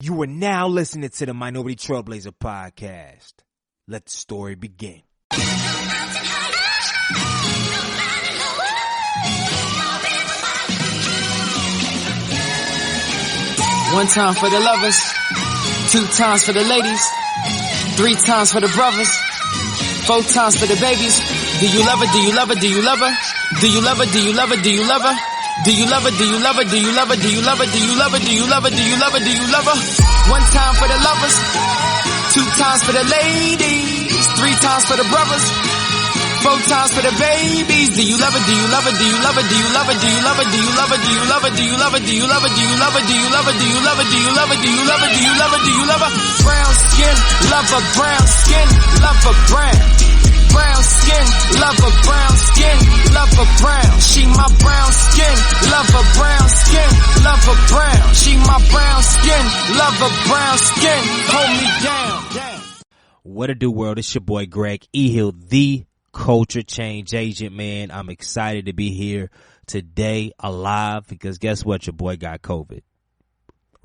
You are now listening to the Minority Trailblazer Podcast. Let the story begin. One time for the lovers, 2 times for the ladies, 3 times for the brothers, 4 times for the babies. Do you love her? Do you love her? Do you love her? Do you love her? Do you love her? Do you love her? Do you love her? Do you love her? Do you love her? Do you love her? Do you love her? Do you love her? Do you love her? Do you love her? 1 time for the lovers, 2 times for the ladies, 3 times for the brothers, 4 times for the babies. Do you love her? Do you love her? Do you love her? Do you love her? Do you love her? Do you love her? Do you love her? Do you love her? Do you love her? Do you love her? Do you love her? Do you love her? Do you love her? Do you love her? Do you love her? Do you love her? Brown skin, love her brown skin, love her brown. Brown skin, love her brown skin, love her brown. She my brown skin, love her brown skin, love her brown. She my brown skin, love her brown skin. Hold me down. What it do, world? It's your boy Greg E. Hill, the culture change agent, man. I'm excited to be here today alive because guess what? Your boy got COVID.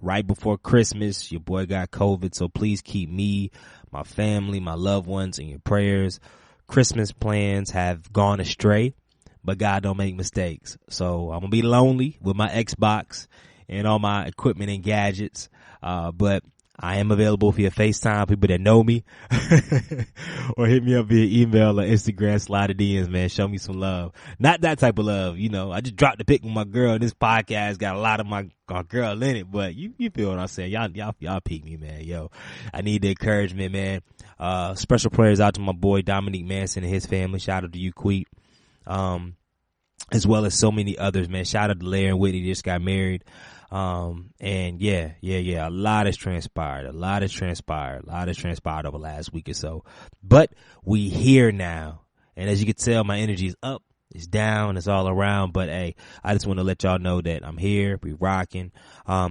Right before Christmas, your boy got COVID. So please keep me, my family, my loved ones in your prayers. Christmas plans have gone astray, but God don't make mistakes. So I'm going to be lonely with my Xbox and all my equipment and gadgets. But I am available via FaceTime, people that know me, or hit me up via email or Instagram, slide the DMs, man. Show me some love. Not that type of love, you know. I just dropped the pic with my girl. This podcast got a lot of my girl in it, but you feel what I'm saying. Y'all peek me, man. Yo, I need the encouragement, man. Special prayers out to my boy Dominique Manson and his family. Shout out to you, Queet. As well as so many others, man. Shout out to Larry and Whitney, just got married. And yeah. A lot has transpired over the last week or so, but we here now. And as you can tell, my energy is up, it's down, it's all around. But hey, I just want to let y'all know that I'm here. We rocking.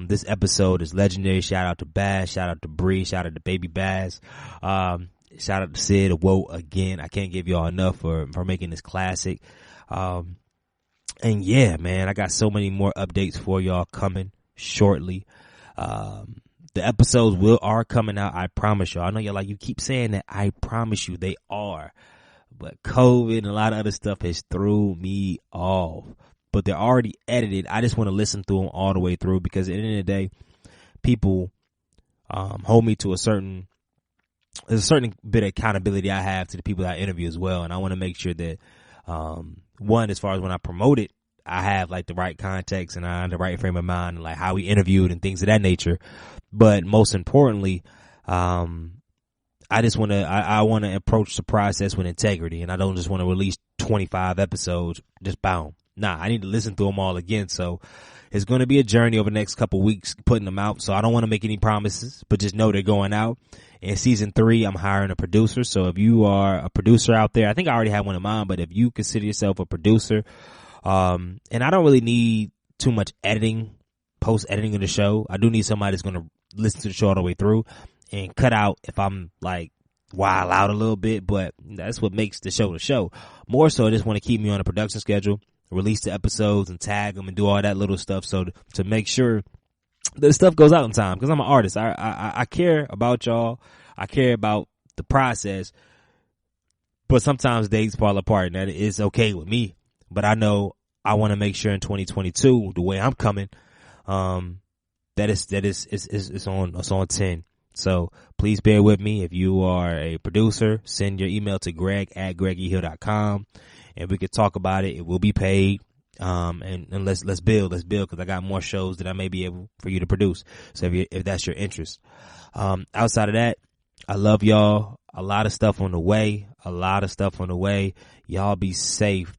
This episode is legendary. Shout out to Baz, shout out to Bree, shout out to Baby Baz. Shout out to Sid, whoa, again. I can't give y'all enough for making this classic. And yeah, man, I got so many more updates for y'all coming shortly. The episodes are coming out. I promise y'all. I know y'all you keep saying that. I promise you they are. But COVID and a lot of other stuff has threw me off. But they're already edited. I just want to listen through them all the way through because at the end of the day, people hold me to there's a certain bit of accountability I have to the people that I interview as well. And I want to make sure that one, as far as when I promote it, I have like the right context and the right frame of mind and like how we interviewed and things of that nature. But most importantly, I want to approach the process with integrity, and I don't just want to release 25 episodes just boom. Nah, I need to listen through them all again. So it's going to be a journey over the next couple of weeks putting them out. So I don't want to make any promises, but just know they're going out. In season 3, I'm hiring a producer. So if you are a producer out there, I think I already have one in mind, but if you consider yourself a producer, and I don't really need too much post editing of the show. I do need somebody that's going to listen to the show all the way through and cut out if I'm like wild out a little bit, but that's what makes the show the show. More so, I just want to keep me on a production schedule, release the episodes and tag them and do all that little stuff. So to make sure the stuff goes out in time, because I'm an artist. I care about y'all. I care about the process, but sometimes days fall apart, and that is okay with me. But I know I want to make sure in 2022, the way I'm coming, that is on 10. So please bear with me. If you are a producer, send your email to greg@gregehill.com and we could talk about it. It will be paid. And let's build, because I got more shows that I may be able for you to produce. So if that's your interest, outside of that, I love y'all. A lot of stuff on the way. Y'all be safe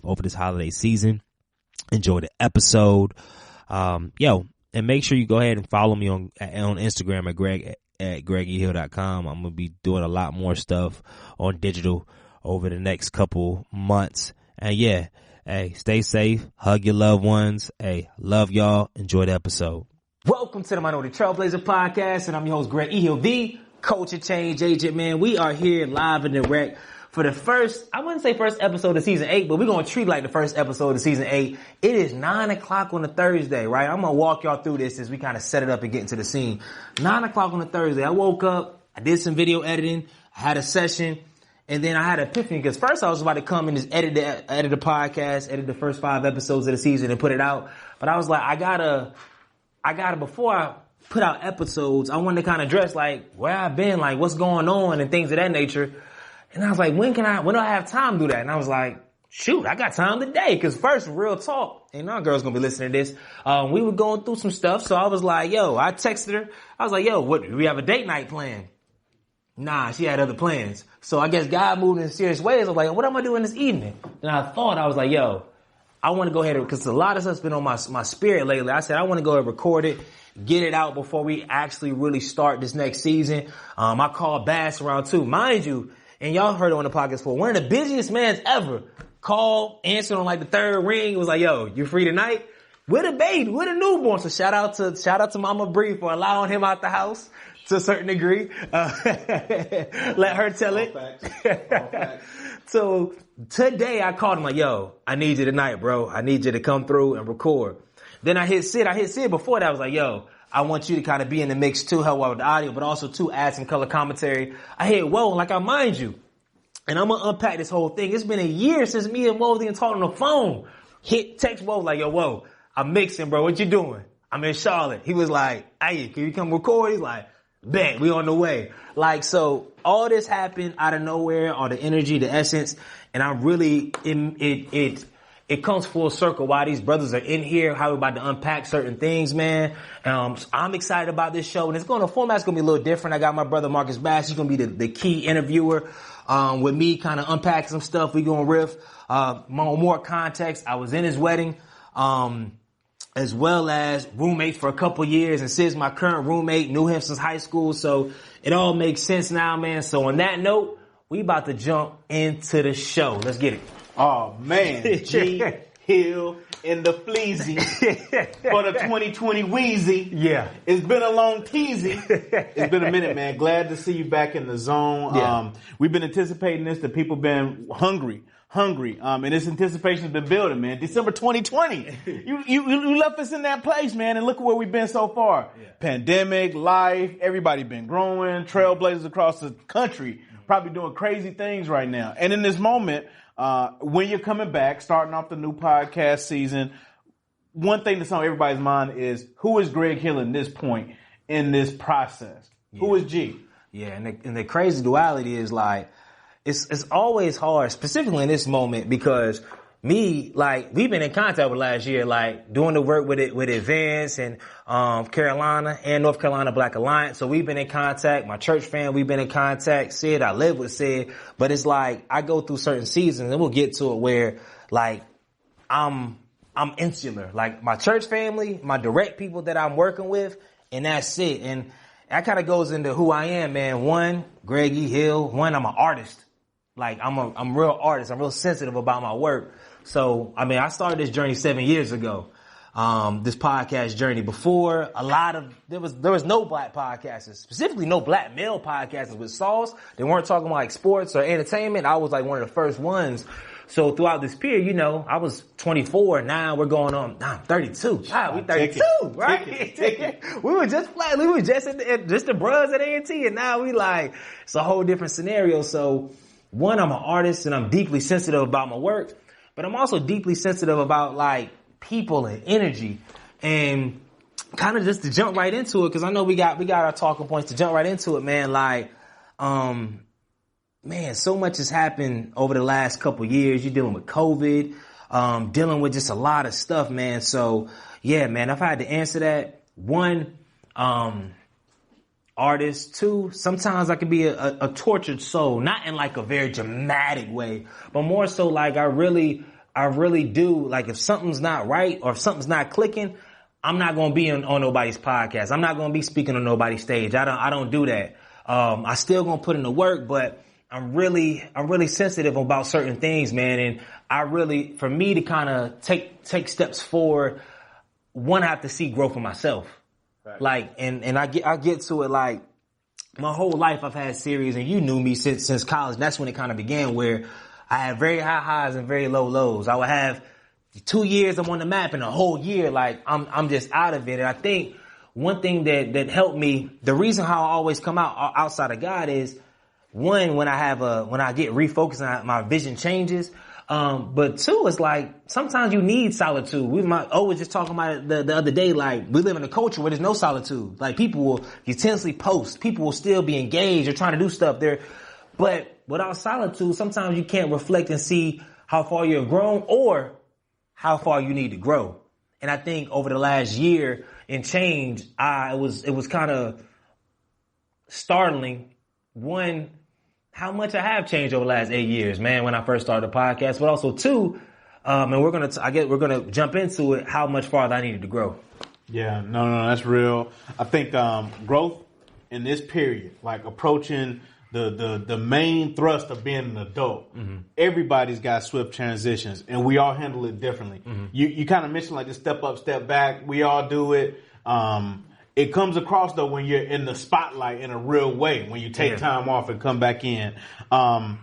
over this holiday season. Enjoy the episode. And make sure you go ahead and follow me on Instagram at gregehill.com. I'm going to be doing a lot more stuff on digital over the next couple months. And yeah, hey, stay safe. Hug your loved ones. Hey, love y'all. Enjoy the episode. Welcome to the Minority Trailblazer Podcast, and I'm your host, Greg E. Hill, the culture change agent, man. We are here live and direct for the first, I wouldn't say first episode of season 8, but we're going to treat it like the first episode of season 8. It is 9 o'clock on a Thursday, right? I'm going to walk y'all through this as we kind of set it up and get into the scene. 9 o'clock on a Thursday. I woke up, I did some video editing, I had a session, and then I had an epiphany because first I was about to come and just edit the podcast, edit the first 5 episodes of the season and put it out. But I was like, I gotta, before I put out episodes, I wanted to kind of address like where I've been, like what's going on and things of that nature. And I was like, when do I have time to do that? And I was like, shoot, I got time today. Cause first, real talk, and our girl's gonna be listening to this. We were going through some stuff. So I was like, I texted her. I was like, what, do we have a date night plan? Nah, she had other plans. So I guess God moved in serious ways. I was like, what am I doing this evening? And I was like, I want to go ahead because a lot of stuff's been on my spirit lately. I said, I want to go ahead and record it, get it out before we actually really start this next season. I called Bass around too. Mind you, and y'all heard it on the podcast before, one of the busiest mans ever called, answered on like the 3rd ring. It was like, you free tonight? With a baby, with a newborn. So shout out to Mama Bree for allowing him out the house to a certain degree. Let her tell it. All facts. So today I called him like, I need you tonight, bro. I need you to come through and record. Then I hit Sid before that. I was like, I want you to kind of be in the mix too, help out with the audio, but also to add some color commentary. I hit Woe, like I mind you. And I'm going to unpack this whole thing. It's been a year since me and Woe didn't talk on the phone. Text Woe like, Woe, I'm mixing, bro. What you doing? I'm in Charlotte. He was like, hey, can you come record? He's like, bet, we on the way. Like, so all this happened out of nowhere, all the energy, the essence, and I'm really, it comes full circle why these brothers are in here, how we're about to unpack certain things, man. So I'm excited about this show, and format's gonna be a little different. I got my brother Marcus Bass. He's gonna be the key interviewer, with me kind of unpacking some stuff. We gonna riff, more context. I was in his wedding, as well as roommates for a couple years, and Sid's my current roommate, knew him since high school, so it all makes sense now, man. So on that note, we about to jump into the show. Let's get it. Oh man, G Hill in the fleazy for the 2020 Wheezy. Yeah. It's been a long teasy. It's been a minute, man. Glad to see you back in the zone. Yeah. We've been anticipating this. The people been hungry. And this anticipation's been building, man. December 2020. You left us in that place, man, and look at where we've been so far. Yeah. Pandemic, life, everybody been growing, trailblazers across the country, probably doing crazy things right now. And in this moment, when you're coming back, starting off the new podcast season, one thing that's on everybody's mind is, who is Greg Hill at this point in this process? Yeah. Who is G? Yeah, and the crazy duality is like, it's always hard, specifically in this moment, because me, like, we've been in contact with last year, like, doing the work with Advance and Carolina and North Carolina Black Alliance. So we've been in contact. My church fan, we've been in contact. Sid, I live with Sid. But it's like, I go through certain seasons, and we'll get to it, where, like, I'm insular. Like, my church family, my direct people that I'm working with, and that's it. And that kind of goes into who I am, man. One, Greg E. Hill. One, I'm an artist. Like, I'm a real artist. I'm real sensitive about my work. So, I mean, I started this journey 7 years ago. This podcast journey. Before, there was no black podcasters, specifically no black male podcasters with sauce. They weren't talking about like sports or entertainment. I was like one of the first ones. So throughout this period, I was 24. Now we're going on. Now I'm 32. God, we 32, right? Ticket. We were just flat. We were just the bros at A&T, and now we like, it's a whole different scenario. So, one, I'm an artist and I'm deeply sensitive about my work, but I'm also deeply sensitive about like people and energy, and kind of just to jump right into it, because I know we got our talking points, to jump right into it, man. Like, man, so much has happened over the last couple years. You're dealing with COVID, dealing with just a lot of stuff, man. So yeah, man, I've had to answer that. One, artist. Two, sometimes I can be a tortured soul, not in like a very dramatic way, but more so like I really do. Like, if something's not right or if something's not clicking, I'm not going to be on nobody's podcast. I'm not going to be speaking on nobody's stage. I don't do that. I still going to put in the work, but I'm really sensitive about certain things, man. And for me to kind of take steps forward, one, I have to see growth for myself. Right. Like, and I get to it, like, my whole life I've had series, and you knew me since college. That's when it kind of began, where I had very high highs and very low lows. I would have 2 years I'm on the map, and a whole year like I'm just out of it. And I think one thing that helped me, the reason how I always come out outside of God is, one, when I get refocused and my vision changes. But two, it's like sometimes you need solitude. We was just talking about it the other day. Like, we live in a culture where there's no solitude. Like, people will intensely post. People will still be engaged or trying to do stuff there. But without solitude, sometimes you can't reflect and see how far you've grown or how far you need to grow. And I think over the last year and change, it was kind of startling. One, how much I have changed over the last 8 years, man, when I first started the podcast, but also two, and we're going to jump into it, how much farther I needed to grow. Yeah, no, that's real. I think, growth in this period, like approaching the main thrust of being an adult, everybody's got swift transitions, and we all handle it differently. You kind of mentioned like this step up, step back. We all do it. It comes across though when you're in the spotlight in a real way, when you take time off and come back in. And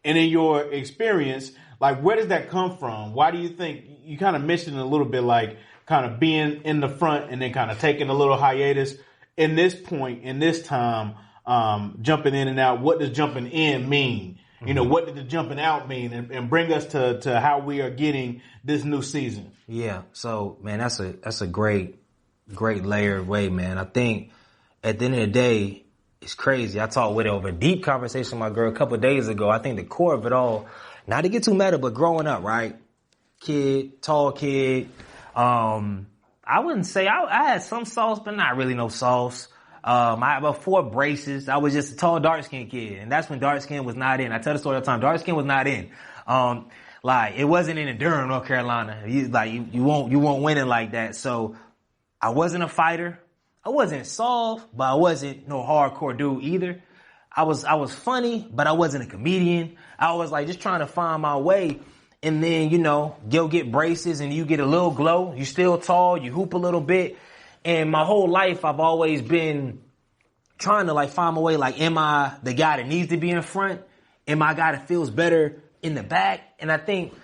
in your experience, like, where does that come from? Why do you think, you kind of mentioned a little bit, like kind of being in the front and then kind of taking a little hiatus in this point, in this time, jumping in and out. What does jumping in mean? You know, what did the jumping out mean? And bring us to how we are getting this new season. Yeah. So, man, that's a great layered way, man. I think at the end of the day, it's crazy. I talked with it over a deep conversation with my girl a couple of days ago. I think the core of it all, not to get too meta, but growing up, right? Tall kid. I wouldn't say I had some sauce, but not really no sauce. I had about 4 braces. I was just a tall, dark skinned kid. And that's when dark skin was not in. I tell the story all the time. Dark skin was not in. Like, it wasn't in Durham, North Carolina. You won't win it like that. So I wasn't a fighter. I wasn't soft, but I wasn't no hardcore dude either. I was funny, but I wasn't a comedian. I was like just trying to find my way. And then, go get braces and you get a little glow. You still tall, you hoop a little bit. And my whole life, I've always been trying to like find my way. Like, am I the guy that needs to be in front? Am I a guy that feels better in the back? And I think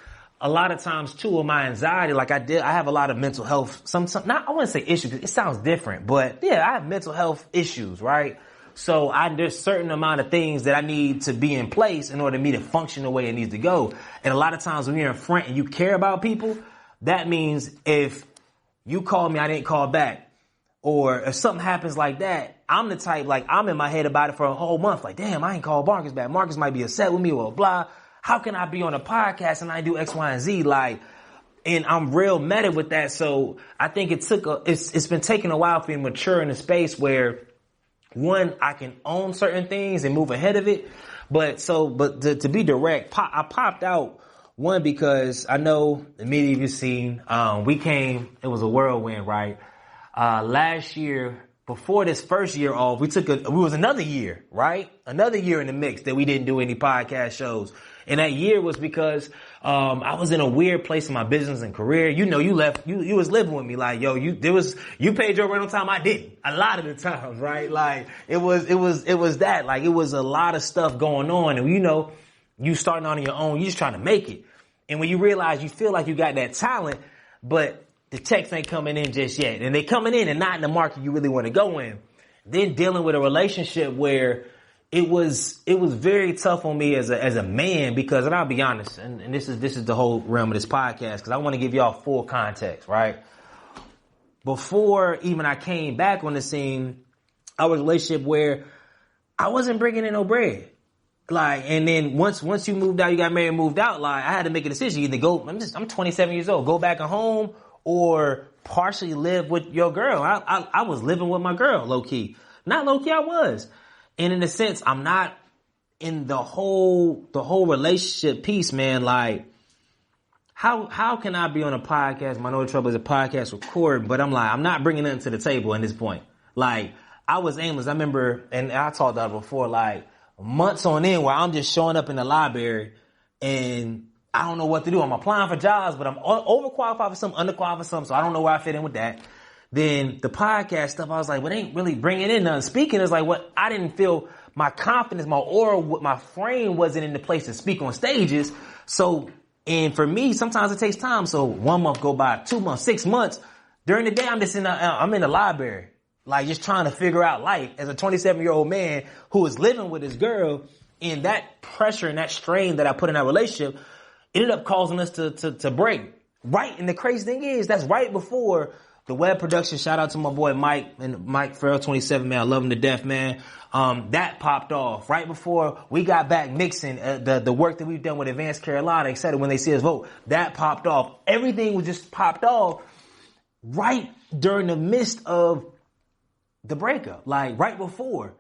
a lot of times too, with my anxiety, like I have a lot of mental health, I wouldn't say issues, it sounds different, but yeah, I have mental health issues, right? So there's certain amount of things that I need to be in place in order for me to function the way it needs to go. And a lot of times when you're in front and you care about people, that means if you call me, I didn't call back, or if something happens like that, I'm the type, like, I'm in my head about it for a whole month. Like, damn, I ain't called Marcus back. Marcus might be upset with me or blah. How can I be on a podcast and I do X, Y, and Z? Like, and I'm real meta with that. So I think it's been taking a while for me to mature in a space where, one, I can own certain things and move ahead of it. But to be direct, I popped out, one, because I know the media you've seen, it was a whirlwind, right? Last year, before this first year off, it was another year, right? Another year in the mix that we didn't do any podcast shows. And that year was because, I was in a weird place in my business and career. You was living with me. Like, yo, you paid your rent on time. I didn't. A lot of the times, right? Like, it was that. Like, it was a lot of stuff going on. And you starting on your own, you just trying to make it. And when you realize you feel like you got that talent, but the checks ain't coming in just yet. And they coming in and not in the market you really want to go in. Then dealing with a relationship where it was very tough on me as a man, because, and I'll be honest, and this is the whole realm of this podcast, because I want to give y'all full context, right? Before even I came back on the scene, I was in a relationship where I wasn't bringing in no bread. Like, and then once you moved out, you got married and moved out, like, I had to make a decision. Either I'm 27 years old, go back home, or partially live with your girl. I was living with my girl, low key. Not low key, I was. And in a sense, I'm not in the whole relationship piece, man. Like, how can I be on a podcast, Minority Trailblazer Podcast, record, but I'm not bringing nothing to the table at this point. Like, I was aimless. I remember, and I talked about it before, like, months on end where I'm just showing up in the library and I don't know what to do. I'm applying for jobs, but I'm overqualified for some, underqualified for some, so I don't know where I fit in with that. Then the podcast stuff, I was like, well, it ain't really bringing in nothing. Speaking is like what I didn't feel my confidence, my aura, my frame wasn't in the place to speak on stages. So, and for me, sometimes it takes time. So 1 month go by, 2 months, 6 months. During the day, I'm in the library, like just trying to figure out life as a 27-year-old man who is living with his girl. And that pressure and that strain that I put in that relationship ended up causing us to break. Right. And the crazy thing is that's right before the web production. Shout out to my boy Mike and Mike Farrell 27, man. I love him to death, man. That popped off right before we got back mixing the work that we've done with Advanced Carolina, etc. When they see us vote, that popped off. Everything was just popped off right during the midst of the breakup, like right before.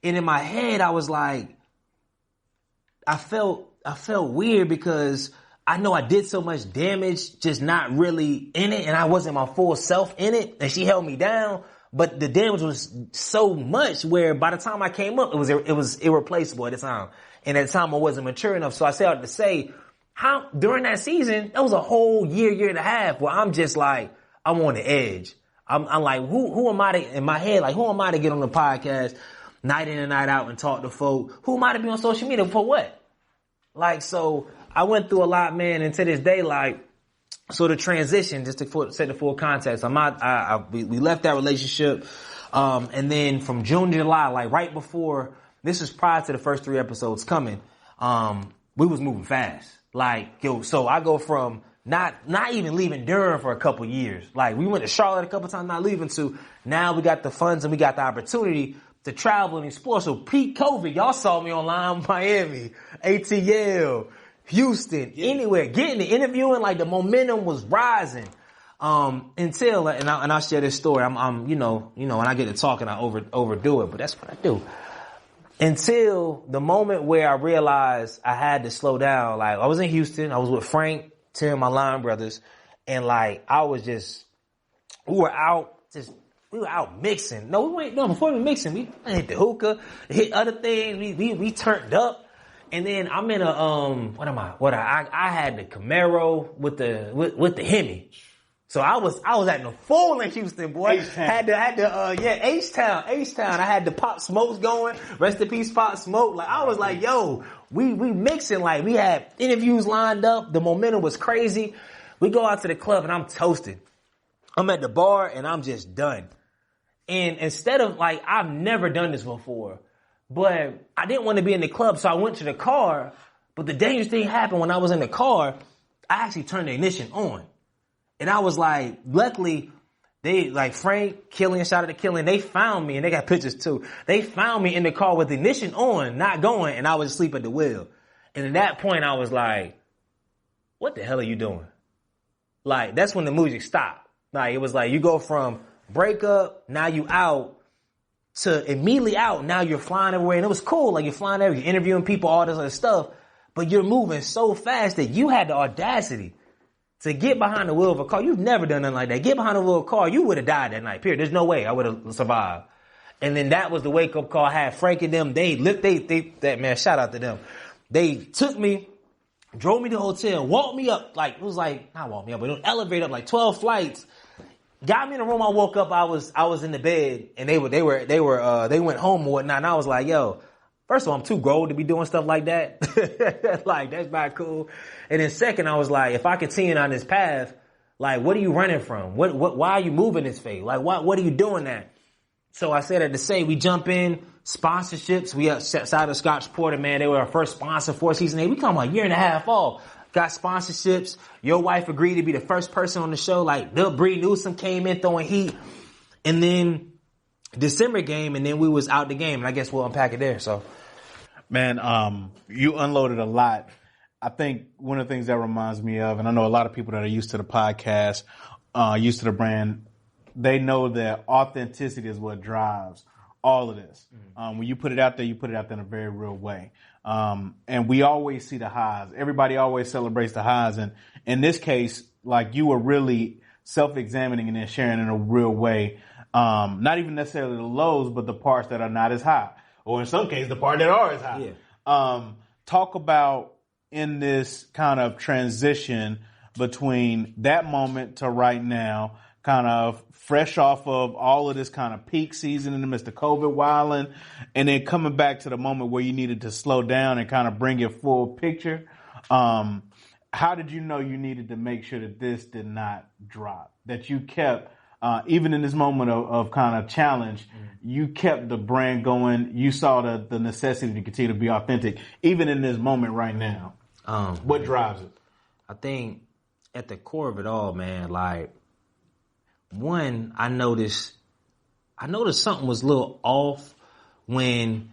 And in my head, I was like, I felt weird because I know I did so much damage, just not really in it, and I wasn't my full self in it, and she held me down. But the damage was so much where by the time I came up, it was irreplaceable at the time. And at the time I wasn't mature enough. So I said to say, how during that season, that was a whole year and a half where I'm just like, I'm on the edge. I'm like, who am I to, in my head, like, who am I to get on the podcast night in and night out and talk to folk? Who am I to be on social media for what? Like, so I went through a lot, man, and to this day, like, so the transition, just to set the full context, we left that relationship, and then from June to July, like right before, this was prior to the first 3 episodes coming, we was moving fast. Like, yo, so I go from not even leaving Durham for a couple years. Like, we went to Charlotte a couple times, not leaving to, now we got the funds and we got the opportunity to travel and explore. So peak COVID, y'all saw me online, Miami, ATL, Houston, anywhere, getting the interviewing, like the momentum was rising. Until, and I'll share this story. I'm, when I get to talking, I overdo it, but that's what I do. Until the moment where I realized I had to slow down. Like, I was in Houston, I was with Frank, Tim, my line brothers, and like, we were out mixing. Before we mixing, we hit the hookah, hit other things, we turned up. And then I'm in I had the Camaro with the Hemi. So I was acting a fool in Houston, boy. H-Town. H-Town. I had the Pop Smokes going. Rest in peace, Pop Smoke. Like, I was like, yo, we mixing, like, we had interviews lined up. The momentum was crazy. We go out to the club and I'm toasted. I'm at the bar and I'm just done. And instead of, like, I've never done this before, but I didn't want to be in the club, so I went to the car. But the dangerous thing happened when I was in the car. I actually turned the ignition on. And I was like, luckily, they, like Frank, Killian, shout out to Killian, they found me, and they got pictures too. They found me in the car with the ignition on, not going, and I was asleep at the wheel. And at that point, I was like, what the hell are you doing? Like, that's when the music stopped. Like, it was like, you go from breakup, now you out, to immediately out, now you're flying everywhere. And it was cool, like, you're flying everywhere, you're interviewing people, all this other stuff, but you're moving so fast that you had the audacity to get behind the wheel of a car. You've never done nothing like that. Get behind the wheel of a car, you would have died that night, period. There's no way I would have survived. And then that was the wake-up call. I had Frank and them, man, shout out to them. They took me, drove me to the hotel, walked me up, like, it was like, not walk me up, but it was an elevator up like 12 flights. Got me in the room, I woke up, I was in the bed, and they went home and whatnot, and I was like, yo, first of all, I'm too grown to be doing stuff like that. Like, that's not cool. And then second, I was like, if I continue on this path, like, what are you running from? Why are you moving this way? Like, what are you doing that? So I said that to say, we jump in, sponsorships, we outside of Scotch Porter, man, they were our first sponsor for season 8. We come a year and a half off. Got sponsorships. Your wife agreed to be the first person on the show. Like, Bill Bree Newsom came in throwing heat. And then December game, and then we was out the game. And I guess we'll unpack it there. So, man, you unloaded a lot. I think one of the things that reminds me of, and I know a lot of people that are used to the podcast, used to the brand, they know that authenticity is what drives all of this. When you put it out there, you put it out there in a very real way. And we always see the highs. Everybody always celebrates the highs. And in this case, like, you were really self-examining and then sharing in a real way. Not even necessarily the lows, but the parts that are not as high. Or in some cases, the part that are as high. Yeah. Talk about in this kind of transition between that moment to right now, kind of fresh off of all of this kind of peak season in the midst of COVID wilding, and then coming back to the moment where you needed to slow down and kind of bring your full picture. How did you know you needed to make sure that this did not drop, that you kept, even in this moment of kind of challenge, you kept the brand going. You saw the necessity to continue to be authentic, even in this moment right now. What drives it? I think at the core of it all, man, like, one, I noticed something was a little off when,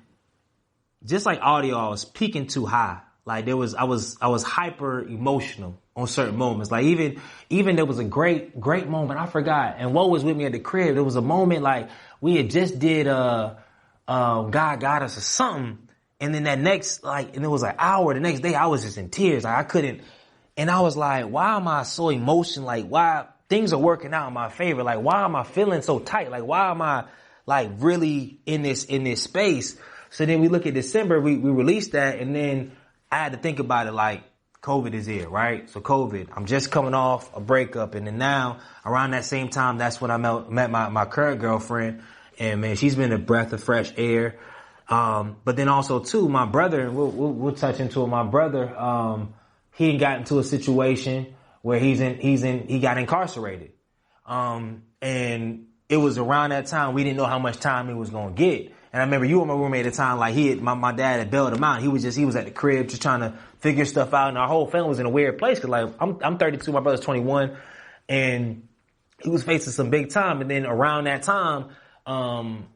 just like audio, I was peaking too high. Like I was hyper emotional on certain moments. Like even there was a great moment, I forgot. And what was with me at the crib? There was a moment like we had just did God Got Us or something. And then that next, like, and it was an hour, the next day I was just in tears. Like I couldn't, and I was like, why am I so emotional? Like why things are working out in my favor? Like why am I feeling so tight? Like why am I like really in this space? So then we look at December, we released that, and then I had to think about it like COVID is here, right? So COVID, I'm just coming off a breakup, and then now around that same time, that's when I met my current girlfriend, and man, she's been a breath of fresh air. But then also too, my brother, we'll touch into it. My brother, he got into a situation where he got incarcerated. And it was around that time we didn't know how much time he was going to get. And I remember you were my roommate at the time, like my dad had bailed him out. He was at the crib just trying to figure stuff out. And our whole family was in a weird place. Cause like, I'm 32, my brother's 21, and he was facing some big time. And then around that time,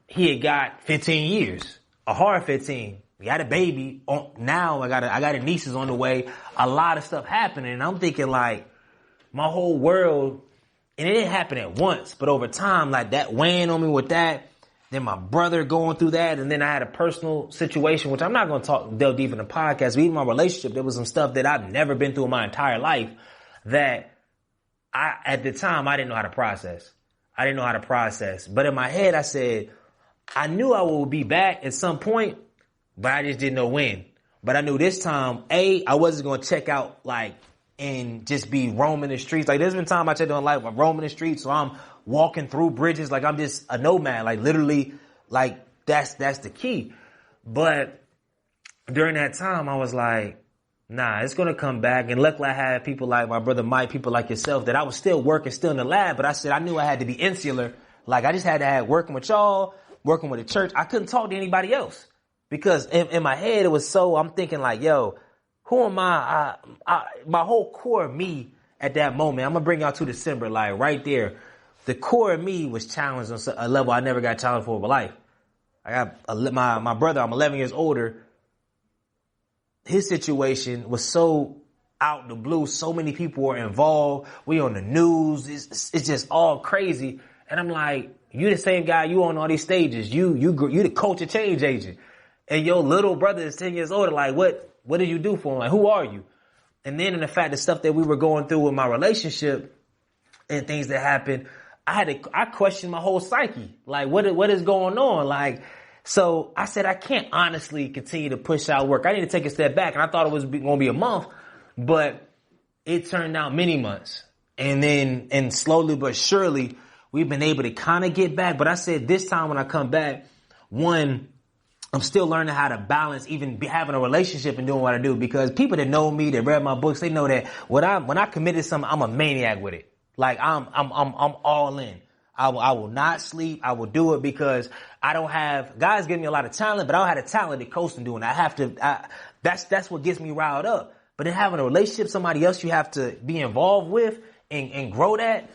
he had got 15 years, a hard 15. We had a baby. Now I got nieces on the way. A lot of stuff happening. And I'm thinking like my whole world, and it didn't happen at once, but over time, like that weighing on me with that. Then my brother going through that, and then I had a personal situation, which I'm not going to delve deep in the podcast, but even my relationship, there was some stuff that I've never been through in my entire life that at the time, I didn't know how to process. But in my head, I said, I knew I would be back at some point, but I just didn't know when. But I knew this time, I wasn't going to check out like and just be roaming the streets. Like there's been time I checked on life, I'm roaming the streets, so I'm walking through bridges like I'm just a nomad, like literally, like that's the key. But during that time, I was like, nah, it's going to come back. And luckily I had people like my brother Mike, people like yourself, that I was still working, still in the lab. But I said I knew I had to be insular. Like I just had to have working with y'all, working with the church. I couldn't talk to anybody else because in my head, it was so, I'm thinking like, yo, who am I? My whole core of me at that moment, I'm going to bring y'all to December, like right there. The core of me was challenged on a level I never got challenged for in my life. I got my brother, I'm 11 years older. His situation was so out the blue. So many people were involved. We on the news. It's just all crazy. And I'm like, you the same guy. You on all these stages. You the culture change agent. And your little brother is 10 years older. Like, what did you do for him? Like, who are you? And then in the fact, the stuff that we were going through with my relationship and things that happened, I questioned my whole psyche. Like, what is going on? Like, so I said, I can't honestly continue to push out work. I need to take a step back. And I thought it was going to be a month, but it turned out many months. And slowly but surely, we've been able to kind of get back. But I said this time when I come back, one, I'm still learning how to balance even having a relationship and doing what I do, because people that know me, that read my books, they know that when I committed to something, I'm a maniac with it. Like I'm all in. I will not sleep. I will do it because I don't have, God's given me a lot of talent, but I don't have the talent to coast and doing it. That's what gets me riled up. But then having a relationship, somebody else you have to be involved with and grow that,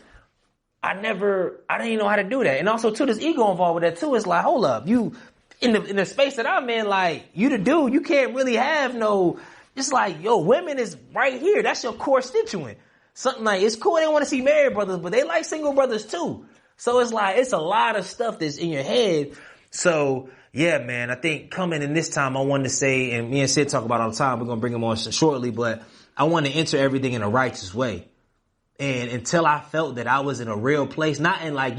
I didn't know how to do that. And also too, there's ego involved with that too. It's like, hold up, you in the space that I'm in, like you the dude, you can't really have no, it's like, yo, women is right here. That's your core constituent. Something like, it's cool. They want to see married brothers, but they like single brothers too. So it's like, it's a lot of stuff that's in your head. So yeah, man, I think coming in this time, I wanted to say, and me and Sid talk about it all the time. We're going to bring him on shortly, but I want to enter everything in a righteous way. And until I felt that I was in a real place, not in like,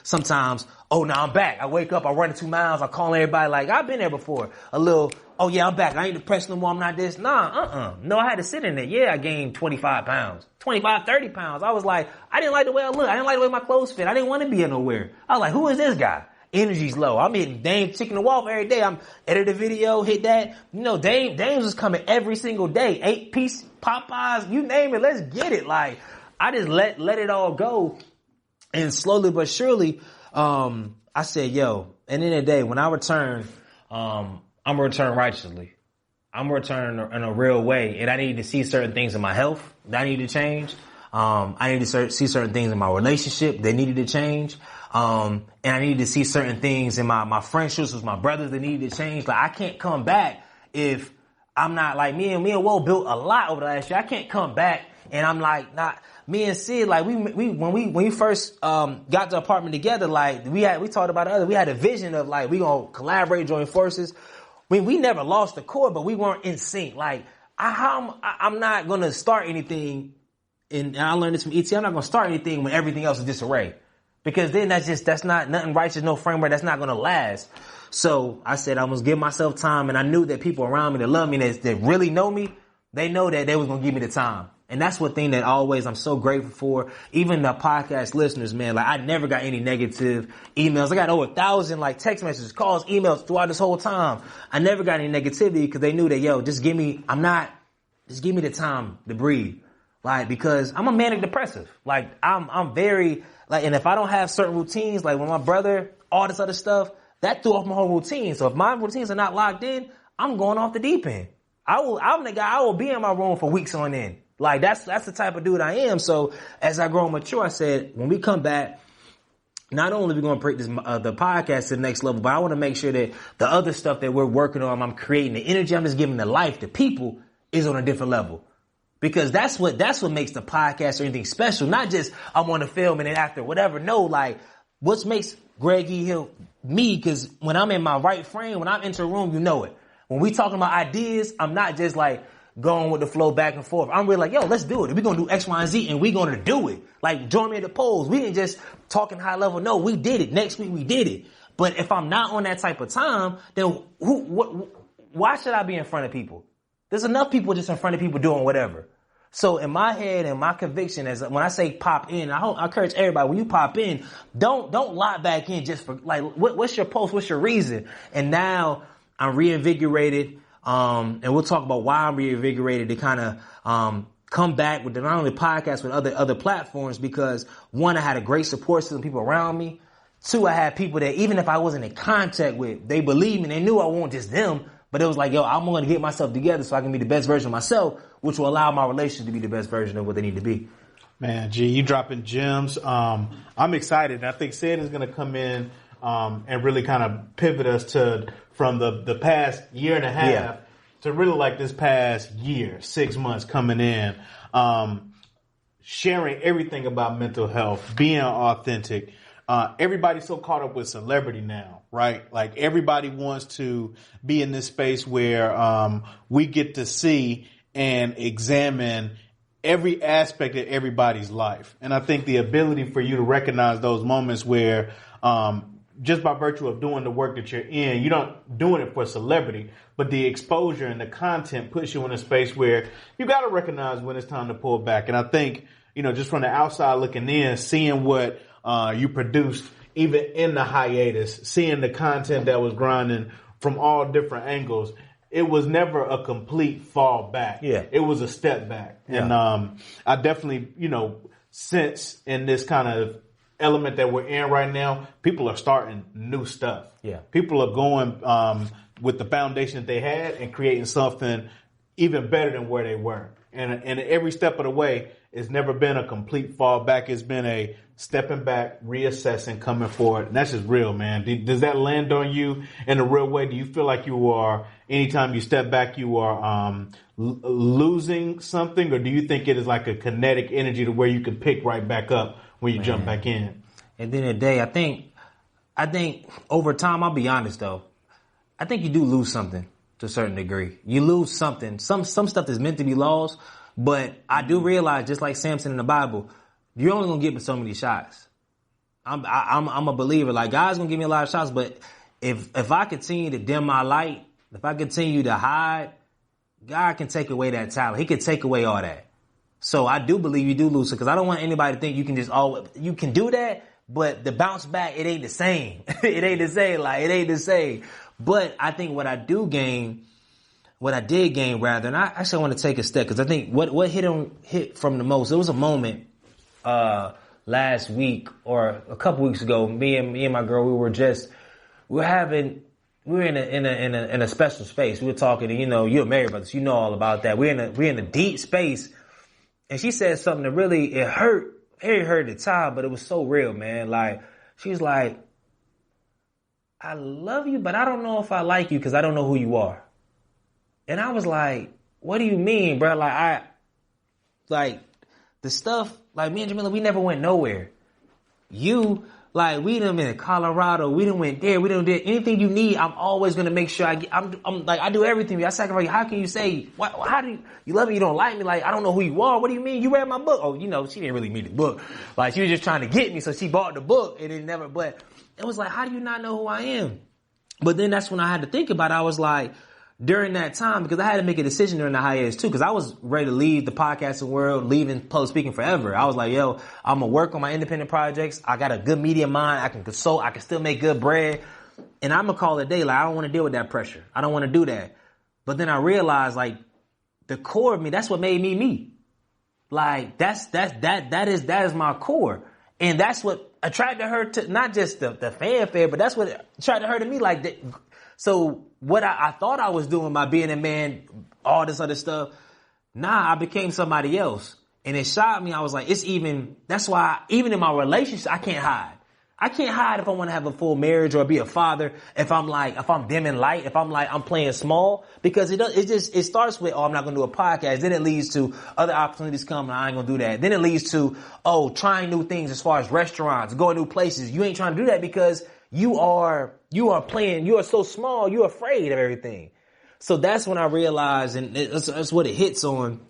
sometimes, oh, now I'm back. I wake up, I run 2 miles, I call everybody like, I've been there before. A little, oh yeah, I'm back. I ain't depressed no more. I'm not this. Nah, No, I had to sit in there. Yeah, I gained 25 pounds, 25, 30 pounds. I was like, I didn't like the way I look. I didn't like the way my clothes fit. I didn't want to be nowhere. I was like, who is this guy? Energy's low. I'm hitting Dame Chicken the Waffle every day. I'm edit a video, hit that. Dame's was coming every single day. 8-piece Popeyes, you name it. Let's get it. Like, I just let it all go. And slowly but surely, I said, yo, and in the day, when I return, I'm gonna return righteously. I'm gonna return in a real way. And I need to see certain things in my health that I need to change. I need to see certain things in my relationship that needed to change. And I needed to see certain things in my friendships with my brothers that needed to change. Like, I can't come back if I'm not like me and Will built a lot over the last year. I can't come back and I'm like, not me and Sid, like when we first, got the apartment together, like we talked about we had a vision of like, we gonna collaborate, join forces. We never lost the core, but we weren't in sync. Like, I'm not gonna start anything. And I learned this from ET. I'm not gonna start anything when everything else is disarray. Because then that's not nothing righteous, no framework. That's not going to last. So I said, I must give myself time. And I knew that people around me that love me, that really know me, they know that they was going to give me the time. And that's one thing that always I'm so grateful for. Even the podcast listeners, man, like I never got any negative emails. I got over 1,000 like text messages, calls, emails throughout this whole time. I never got any negativity because they knew that, yo, just give me the time to breathe. Like, because I'm a manic depressive. Like, I'm very, like, and if I don't have certain routines, like when my brother, all this other stuff, that threw off my whole routine. So if my routines are not locked in, I'm going off the deep end. I'm the guy, I will be in my room for weeks on end. Like, that's the type of dude I am. So as I grow and mature, I said, when we come back, not only are we going to bring this, the podcast to the next level, but I want to make sure that the other stuff that we're working on, I'm creating the energy, I'm just giving the life to people is on a different level. Because that's what makes the podcast or anything special. Not just I'm on the film and then after whatever. No, like what makes Greg E. Hill me? Because when I'm in my right frame, when I'm into a room, you know it. When we talking about ideas, I'm not just like going with the flow back and forth. I'm really like, yo, let's do it. We're going to do X, Y, and Z and we're going to do it. Like join me at the polls. We didn't just talking high level. No, we did it. Next week we did it. But if I'm not on that type of time, then why should I be in front of people? There's enough people just in front of people doing whatever. So in my head and my conviction is when I say pop in, I encourage everybody, when you pop in, don't lock back in just for like, what's your post? What's your reason? And now I'm reinvigorated. And we'll talk about why I'm reinvigorated to kind of, come back with not only podcasts, but other platforms, because one, I had a great support system, people around me. Two, I had people that even if I wasn't in contact with, they believed me. They knew I wasn't just them. But it was like, yo, I'm going to get myself together so I can be the best version of myself, which will allow my relationship to be the best version of what they need to be. Man, G, you dropping gems. I'm excited. I think Sid is going to come in and really kind of pivot us from the past year and a half to really like this past year, 6 months coming in, sharing everything about mental health, being authentic. Everybody's so caught up with celebrity now, right? Like everybody wants to be in this space where we get to see and examine every aspect of everybody's life. And I think the ability for you to recognize those moments where just by virtue of doing the work that you're in, you're not doing it for celebrity, but the exposure and the content puts you in a space where you got to recognize when it's time to pull back. And I think, just from the outside looking in, seeing what you produced, even in the hiatus, seeing the content that was grinding from all different angles, it was never a complete fall back. Yeah. It was a step back. Yeah. And I definitely, sense in this kind of element that we're in right now, people are starting new stuff. Yeah. People are going with the foundation that they had and creating something even better than where they were. And every step of the way, it's never been a complete fall back. It's been a stepping back, reassessing, coming forward. And that's just real, man. Does that land on you in a real way? Do you feel like you are, anytime you step back, you are losing something? Or do you think it is like a kinetic energy to where you can pick right back up when you jump back in? At the end of the day, I think over time, I'll be honest though, I think you do lose something to a certain degree. You lose something. Some stuff is meant to be lost, but I do realize, just like Samson in the Bible, you're only gonna get so many shots. I'm a believer. Like, God's gonna give me a lot of shots, but if I continue to dim my light, if I continue to hide, God can take away that talent. He can take away all that. So I do believe you do lose it, because I don't want anybody to think you can just you can do that, but the bounce back, it ain't the same. It ain't the same. Like, it ain't the same. But I think what I did gain, and I actually want to take a step, because I think what hit from the most, there was a moment last week or a couple weeks ago, me and my girl, we were in a special space. We were talking to, you're married, brothers, you know all about that. We're in a deep space, and she said something that really, it hurt at the time, but it was so real, man. Like, she's like, I love you, but I don't know if I like you, because I don't know who you are. And I was like, what do you mean, bro? Like, the stuff, like, me and Jamila, we never went nowhere. We done been in Colorado, we done went there, we done did anything you need. I'm always going to make sure I'm like, I do everything. I sacrifice. How can you say, how do you love me? You don't like me? Like, I don't know who you are. What do you mean? You read my book. Oh, she didn't really mean the book. Like, she was just trying to get me. So she bought the book, and but it was like, how do you not know who I am? But then that's when I had to think about it. I was like, during that time, because I had to make a decision during the hiatus too, because I was ready to leave the podcasting world, leaving public speaking forever. I was like, yo, I'm going to work on my independent projects. I got a good media mind. I can consult. I can still make good bread. And I'm going to call it a day. Like, I don't want to deal with that pressure. I don't want to do that. But then I realized, like, the core of me, that's what made me me. Like, that is my core. And that's what attracted her to, not just the fanfare, but that's what attracted her to me. Like, so what I thought I was doing by being a man, all this other stuff, I became somebody else. And it shocked me. I was like, that's why even in my relationship, I can't hide. I can't hide if I want to have a full marriage or be a father. If I'm dimming light, if I'm playing small, because it starts with, I'm not going to do a podcast. Then it leads to other opportunities come, and I ain't going to do that. Then it leads to, trying new things as far as restaurants, going new places. You ain't trying to do that because you are so small, you're afraid of everything. So that's when I realized, and that's what it hits on,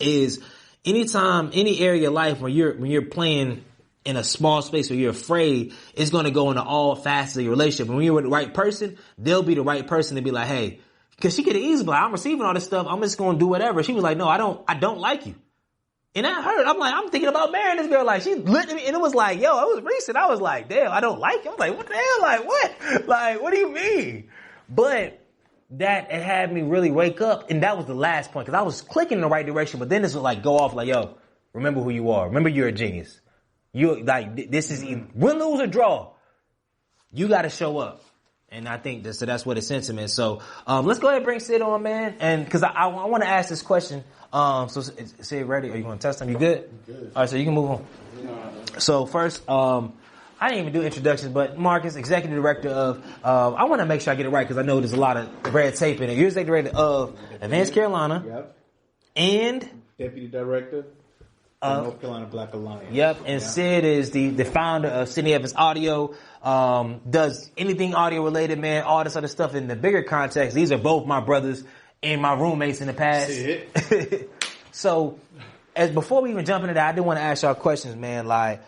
is anytime, any area of your life when you're playing in a small space where you're afraid, it's going to go into all facets of your relationship. And when you're with the right person, they'll be the right person to be like, hey, because she could have easily, I'm receiving all this stuff, I'm just going to do whatever. She was like, no, I don't like you. And that hurt. I'm thinking about marrying this girl. Like, she looked at me, and it was like, it was recent. I was like, damn, I don't like you. I was like, what the hell? Like, what? Like, what do you mean? But that, it had me really wake up. And that was the last point, because I was clicking in the right direction. But then this was like, go off like, yo, remember who you are. Remember you're a genius. You like, this is win, lose, or draw. You got to show up. And I think that's what it's sentiment. So, let's go ahead and bring Sid on, man. And because I want to ask this question. So Sid, ready? Are you going to test him? You good? Good. All right, so you can move on. So first, I didn't even do introductions, but Marcus, executive director of, I want to make sure I get it right, because I know there's a lot of red tape in it. You're executive director of Advanced Carolina. Yep. And deputy director of North Carolina Black Alliance. Yep. And Sid is the founder of Sidney Evans Audio. Does anything audio related, man, all this other stuff. In the bigger context, these are both my brothers and my roommates in the past. So, before we even jump into that, I did want to ask y'all questions, man. Like,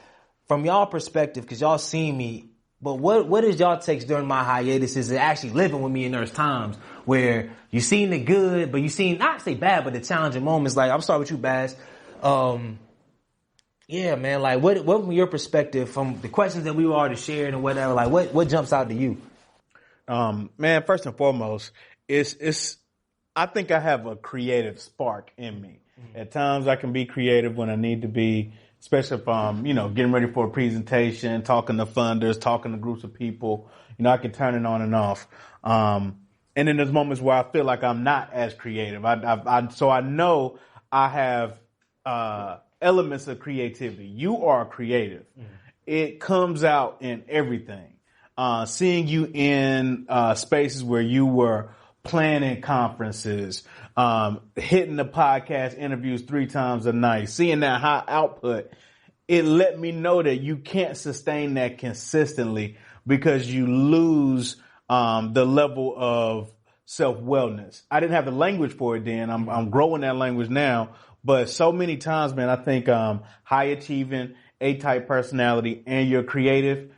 from y'all perspective, because y'all seen me, but what is y'all takes during my hiatuses and actually living with me in those times where you seen the good, but you seen, not say bad, but the challenging moments. Like, I'm starting with you, Baz. Yeah, man, like, what from your perspective, from the questions that we already shared and whatever, like, what jumps out to you? Man, first and foremost, I think I have a creative spark in me. Mm-hmm. At times I can be creative when I need to be, especially if I'm, getting ready for a presentation, talking to funders, talking to groups of people. I can turn it on and off. And then there's moments where I feel like I'm not as creative. So I know I have, elements of creativity. You are creative. Mm-hmm. It comes out in everything. Seeing you in, spaces where you were planning conferences, hitting the podcast interviews 3 times a night, seeing that high output, it let me know that you can't sustain that consistently because you lose the level of self-wellness. I didn't have the language for it then. I'm growing that language now, But so many times, man, I think high achieving, A-type personality, and you're creative,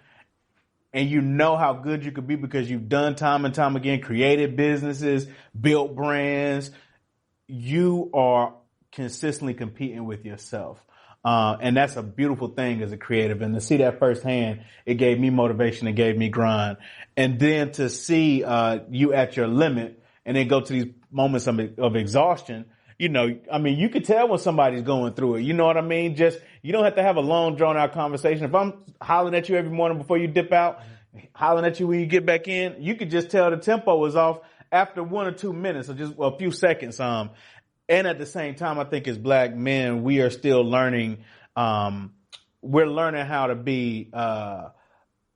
and you know how good you could be because you've done time and time again, created businesses, built brands. You are consistently competing with yourself. And that's a beautiful thing as a creative. And to see that firsthand, it gave me motivation, it gave me grind. And then to see you at your limit and then go to these moments of exhaustion, you know, I mean, you could tell when somebody's going through it. You know what I mean? Just, you don't have to have a long, drawn-out conversation. If I'm hollering at you every morning before you dip out, hollering at you when you get back in, you could just tell the tempo is off after 1 or 2 minutes or just a few seconds. And at the same time, I think as black men, we are still learning. We're learning how to be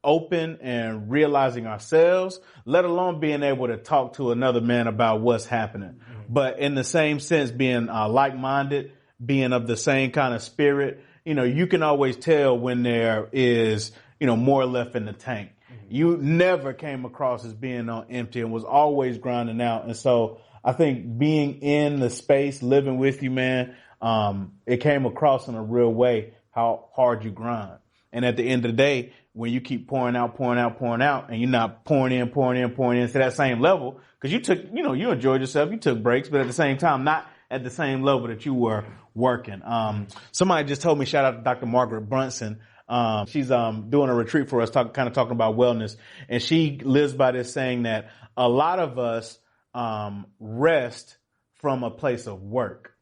open and realizing ourselves, let alone being able to talk to another man about what's happening. Mm-hmm. But in the same sense, being like-minded, being of the same kind of spirit, you know, you can always tell when there is, you know, more left in the tank. Mm-hmm. You never came across as being on empty and was always grinding out. And so I think being in the space, living with you, man, it came across in a real way how hard you grind. And at the end of the day, when you keep pouring out, and you're not pouring in to that same level, because you took, you know, you enjoyed yourself, you took breaks, but at the same time, not at the same level that you were working. Somebody just told me, shout out to Dr. Margaret Brunson. She's doing a retreat for us, kind of talking about wellness. And she lives by this saying that a lot of us rest from a place of work.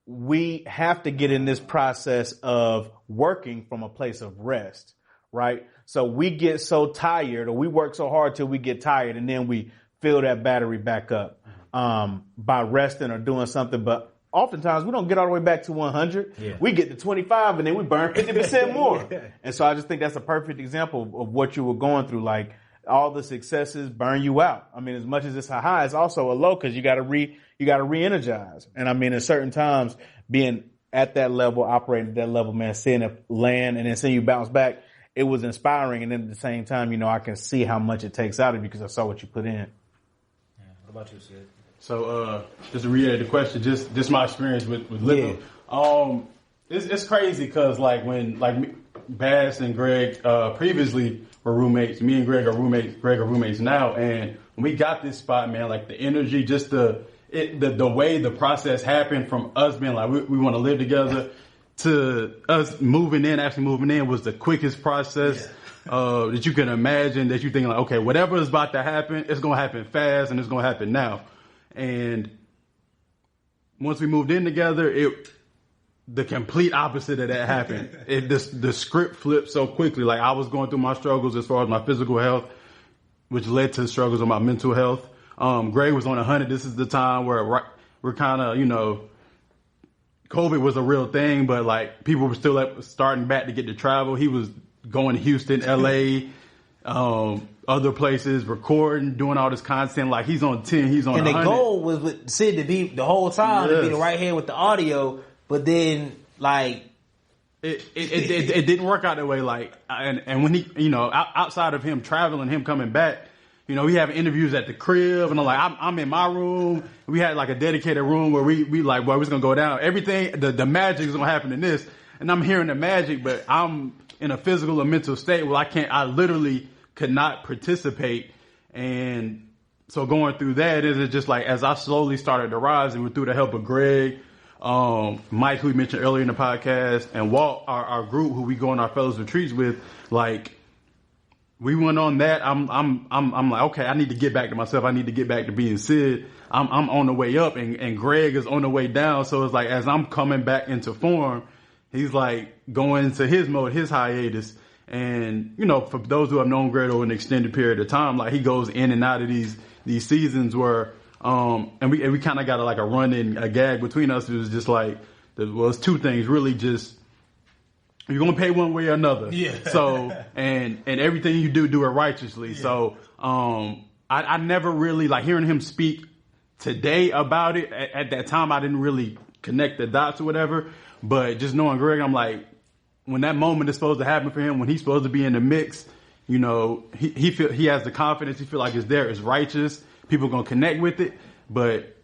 We have to get in this process of working from a place of rest, right? So we get so tired, or we work so hard till we get tired, and then we fill that battery back up by resting or doing something. But oftentimes we don't get all the way back to 100. Yeah. We get to 25 and then we burn 50% more. And so I just think that's a perfect example of what you were going through. Like, all the successes burn you out. I mean, as much as it's a high, it's also a low because you got to re-energize. And I mean, at certain times, being at that level, operating at that level, man, seeing it land and then seeing you bounce back, it was inspiring. And then at the same time, you know, I can see how much it takes out of you because I saw what you put in. Yeah. What about you, Sid? So, just to reiterate the question, just my experience with living. Yeah. It's crazy because like when Bass and Greg previously were roommates. Me and Greg are roommates now. And when we got this spot, man, like the energy, just the way the process happened from us being like, we want to live together to us actually moving in was the quickest process that you can imagine, that you think like, okay, whatever is about to happen, it's going to happen fast and it's going to happen now. And once we moved in together, the complete opposite of that happened. The script flipped so quickly. Like, I was going through my struggles as far as my physical health, which led to struggles with my mental health. Greg was on 100. This is the time where we're kind of, you know, COVID was a real thing, but like people were still starting back to get to travel. He was going to Houston, LA, other places, recording, doing all this content. Like, he's on 10, he's on 100. And the goal was with Sid to be the whole time, to be the right hand with the audio. But then, like, it didn't work out that way. Like, and when he, you know, outside of him traveling, him coming back, you know, we have interviews at the crib, and I'm like, I'm in my room. We had like a dedicated room where we like, boy, we're gonna go down. Everything, the magic is gonna happen in this, and I'm hearing the magic, but I'm in a physical or mental state where I literally could not participate. And so going through that, is just like, as I slowly started to rise, and through the help of Greg, Mike, who we mentioned earlier in the podcast, and Walt, our group who we go on our fellows retreats with, like, we went on that. I'm like, okay, I need to get back to myself. I need to get back to being Sid. I'm on the way up, and Greg is on the way down. So it's like, as I'm coming back into form, he's like going into his mode, his hiatus. And, you know, for those who have known Greg over an extended period of time, like, he goes in and out of these seasons where, and we kind of got a run-in, a gag between us. It was just like, it's two things, really. Just, you're going to pay one way or another. Yeah. So, and everything you do it righteously. Yeah. So, I never really, like, hearing him speak today about it. At that time, I didn't really connect the dots or whatever. But just knowing Greg, I'm like, when that moment is supposed to happen for him, when he's supposed to be in the mix, you know, he has the confidence. He feel like it's there. It's righteous. People are going to connect with it. But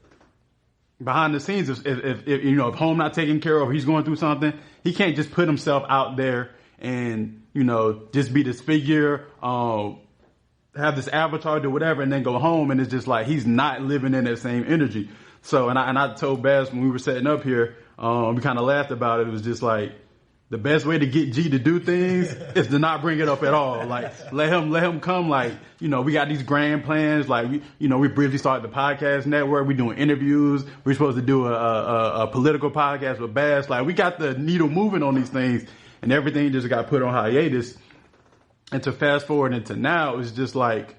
behind the scenes, if you know, if home not taken care of, he's going through something, he can't just put himself out there and, you know, just be this figure, have this avatar, do whatever, and then go home, and it's just like he's not living in that same energy. So, and I told Bass when we were setting up here, we kind of laughed about it. It was just like, the best way to get G to do things is to not bring it up at all. Like, let him come. Like, you know, we got these grand plans. Like, we briefly started the podcast network. We're doing interviews. We're supposed to do a political podcast with Bass. Like, we got the needle moving on these things, and everything just got put on hiatus. And to fast forward into now, it's just like,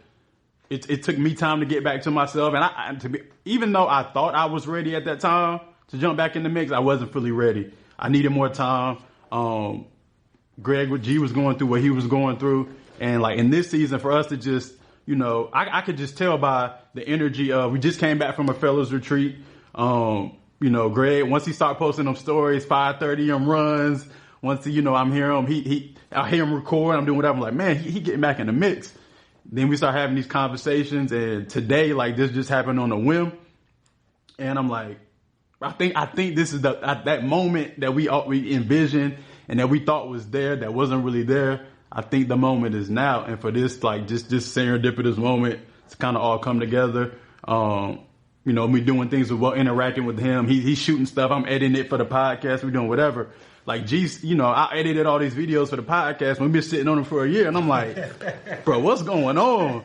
it took me time to get back to myself. And even though I thought I was ready at that time to jump back in the mix, I wasn't fully ready. I needed more time. Greg with G was going through what he was going through. And like in this season for us to just, you know, I could just tell by the energy of, we just came back from a fellas retreat. You know, Greg, once he started posting them stories, 5:30 runs, once he, you know, I'm hearing him, I hear him record, I'm doing whatever. I'm like, man, he getting back in the mix. Then we start having these conversations, and today, like, this just happened on a whim. And I'm like, I think this is that moment that we envisioned and that we thought was there that wasn't really there. I think the moment is now, and for this, like, just serendipitous moment to kind of all come together. You know, me doing things with interacting with him. He's shooting stuff. I'm editing it for the podcast. We're doing whatever. Like, geez, you know, I edited all these videos for the podcast. We've been sitting on them for a year, and I'm like, bro, what's going on?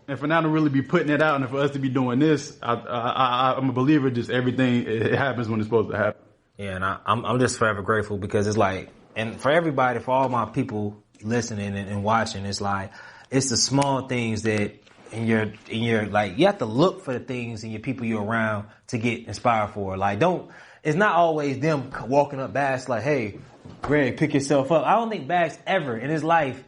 And for now to really be putting it out, and for us to be doing this, I'm a believer. Just everything, it happens when it's supposed to happen. Yeah, and I'm just forever grateful, because it's like, and for everybody, for all my people listening and watching, it's like, it's the small things that in your like, you have to look for the things in your people you're around to get inspired for. Like, it's not always them walking up Bass like, hey, Greg, pick yourself up. I don't think Bass ever in his life,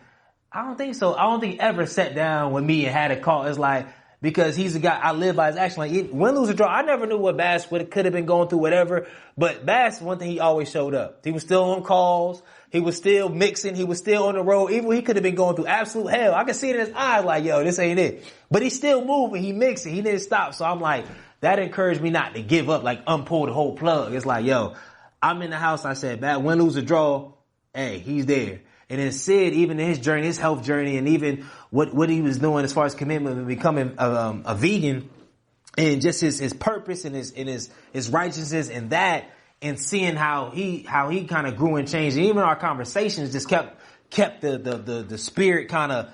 I don't think so. I don't think he ever sat down with me and had a call. It's like, because he's a guy, I live by his action. Like, win, lose, or draw. I never knew what Bass could have been going through, whatever. But Bass, one thing, he always showed up. He was still on calls. He was still mixing. He was still on the road. Even when he could have been going through absolute hell. I could see it in his eyes like, yo, this ain't it. But he's still moving. He mixing. He didn't stop. So I'm like, that encouraged me not to give up, like unpull the whole plug. It's like, yo, I'm in the house. I said, win, lose, or draw. Hey, he's there. And then Sid, even in his journey, his health journey, and even what he was doing as far as commitment and becoming a vegan, and just his purpose and his righteousness and that, and seeing how he kind of grew and changed. And even our conversations just kept the spirit kind of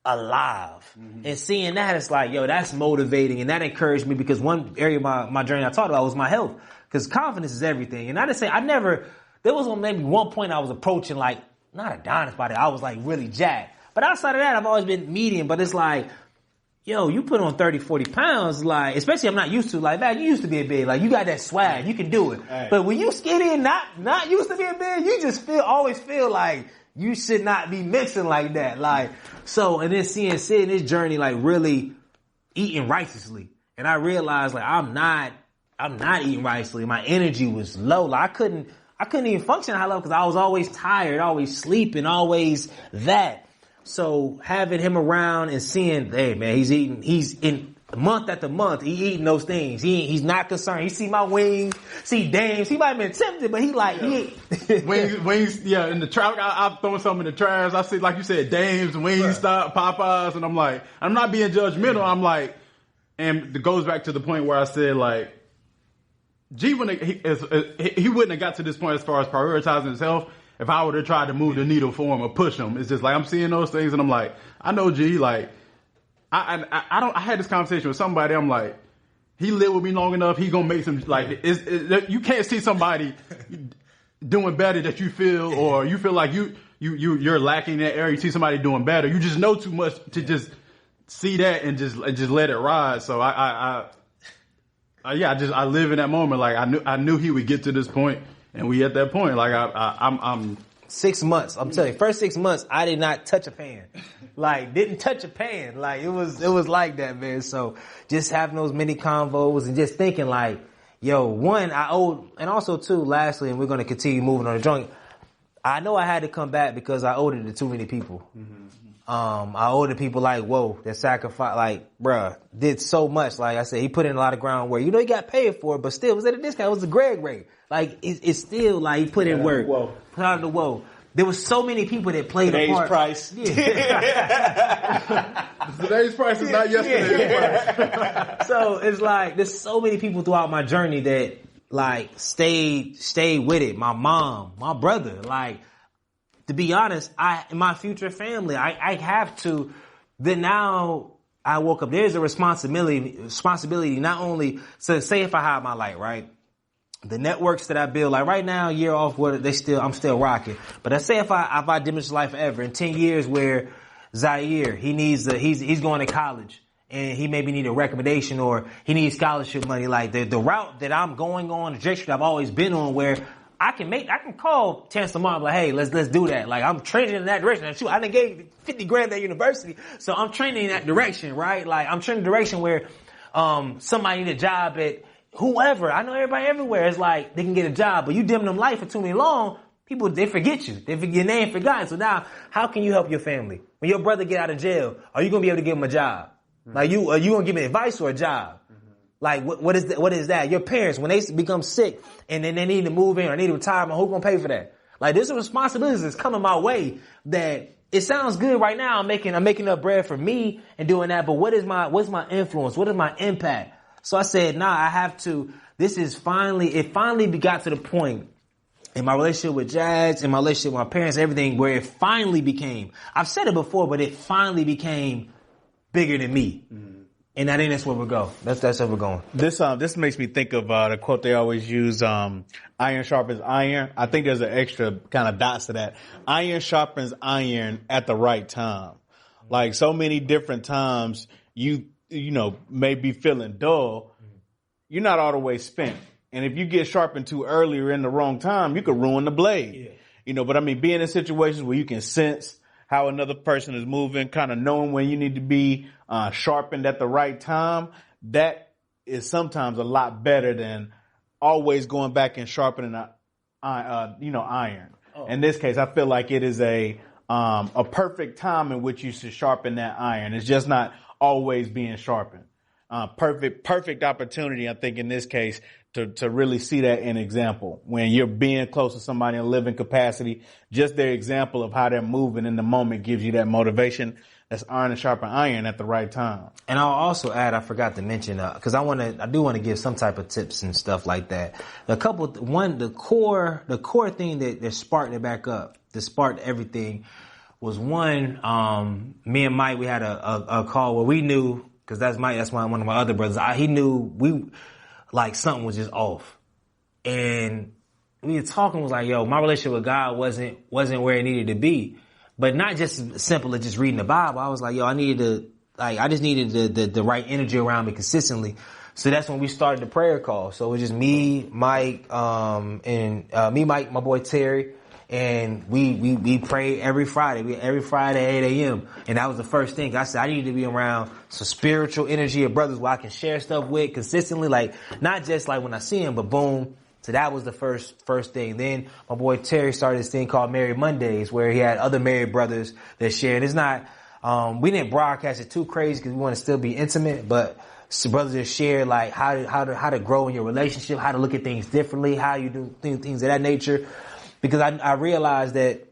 alive. Mm-hmm. And seeing that, it's like, yo, that's motivating, and that encouraged me, because one area of my journey I talked about was my health, because confidence is everything. And I just say, there was maybe one point I was approaching, like, not a Adonis body, I was like really jacked. But outside of that, I've always been medium. But it's like, yo, you put on 30, 40 pounds, like, especially I'm not used to, like, man, you used to be a big, like, you got that swag, you can do it. Hey. But when you skinny and not used to being big, you just always feel like you should not be mixing like that. Like, so, and then seeing Sid in his journey, like, really eating righteously. And I realized, like, I'm not eating righteously. My energy was low. Like, I couldn't even function at high level, because I was always tired, always sleeping, always that. So having him around and seeing, hey man, he's in month after month, he eating those things. He's not concerned. He see my wings, see Dames. He might have been tempted, but he like, wings, yeah, in the trash, I'm throwing some in the trash. I see, like you said, Dames, Wingstop, Popeyes, and I'm like, I'm not being judgmental. I'm like, and it goes back to the point where I said, like, G wouldn't have got to this point as far as prioritizing his health if I would have tried to move the needle for him or push him. It's just like, I'm seeing those things and I'm like, I know G, like, I had this conversation with somebody. I'm like, he lived with me long enough. He gonna make some, like, you can't see somebody doing better that you feel, or you feel like you're lacking in that area. You see somebody doing better. You just know too much to just see that and just let it ride. So I live in that moment. Like, I knew he would get to this point, and we at that point. Like, I'm 6 months. I'm telling you, first 6 months, I did not touch a pan. Like, didn't touch a pan. Like, it was like that, man. So just having those mini convos and just thinking like, yo, one, I owed, and also two, lastly, and we're going to continue moving on the joint. I know I had to come back because I owed it to too many people. Mm-hmm. I owe the people like, whoa, that sacrifice, like, bruh, did so much. Like I said, he put in a lot of groundwork. You know, he got paid for it, but still, it was at a discount. It was the Greg rate. Like, it's still like he put in work. Whoa. Put out the whoa. There was so many people that played a part. Price. Today's price is not yesterday's price. So it's like, there's so many people throughout my journey that like stayed with it. My mom, my brother, like, to be honest, my future family, I have to. Then now I woke up. There's a responsibility not only to say if I have my light, right? The networks that I build, like right now, a year off, I'm still rocking. But I say if I diminish life forever in 10 years, where Zaire, he's going to college and he maybe need a recommendation or he needs scholarship money. Like the route that I'm going on, the trajectory that I've always been on, where I can call Chancellor Martin like, hey, let's do that. Like, I'm training in that direction. Shoot, I done gave $50,000 at university, so I'm training in that direction, right? Like, I'm training in the direction where somebody need a job at whoever. I know everybody everywhere is like, they can get a job, but you dim them life for too long, people, they forget you. They forget your name forgotten. So now, how can you help your family? When your brother get out of jail, are you going to be able to give him a job? Like, are you going to give him advice or a job? Like, what is that? Your parents, when they become sick and then they need to move in or need retirement, who's going to pay for that? Like, there's a responsibility that's coming my way that it sounds good right now. I'm making enough bread for me and doing that. But what's my influence? What is my impact? So I said, I have to, it finally got to the point in my relationship with Jazz, in my relationship with my parents, everything, where it finally became, I've said it before, but it finally became bigger than me. Mm-hmm. And I think that's where we go. That's where we're going. This makes me think of the quote they always use, iron sharpens iron. I think there's an extra kind of dots to that. Iron sharpens iron at the right time. Like, so many different times you may be feeling dull. You're not all the way spent. And if you get sharpened too early or in the wrong time, you could ruin the blade. Yeah. But I mean, being in situations where you can sense how another person is moving, kind of knowing when you need to be sharpened at the right time, that is sometimes a lot better than always going back and sharpening iron. Oh. In this case, I feel like it is a perfect time in which you should sharpen that iron. It's just not always being sharpened. Perfect opportunity, I think, in this case, to really see that in example. When you're being close to somebody in a living capacity, just their example of how they're moving in the moment gives you that motivation. That's iron and sharpen iron at the right time. And I'll also add, I forgot to mention, cause I do want to give some type of tips and stuff like that. The core thing that sparked it back up, that sparked everything was one, me and Mike, we had a call where we knew, cause that's one of my other brothers. He knew something was just off. And we were talking, was like, yo, my relationship with God wasn't where it needed to be. But not just simple as just reading the Bible. I was like, yo, I just needed the right energy around me consistently. So that's when we started the prayer call. So it was just me, Mike, Mike, my boy Terry, and we pray every Friday. Every Friday at 8 a.m. And that was the first thing. I said I needed to be around some spiritual energy of brothers where I can share stuff with consistently, like not just like when I see them, but boom. So that was the first thing. Then my boy Terry started this thing called Married Mondays, where he had other married brothers that shared. It's not, we didn't broadcast it too crazy because we want to still be intimate, but brothers that share like how to grow in your relationship, how to look at things differently, how you do things of that nature. Because I realized that,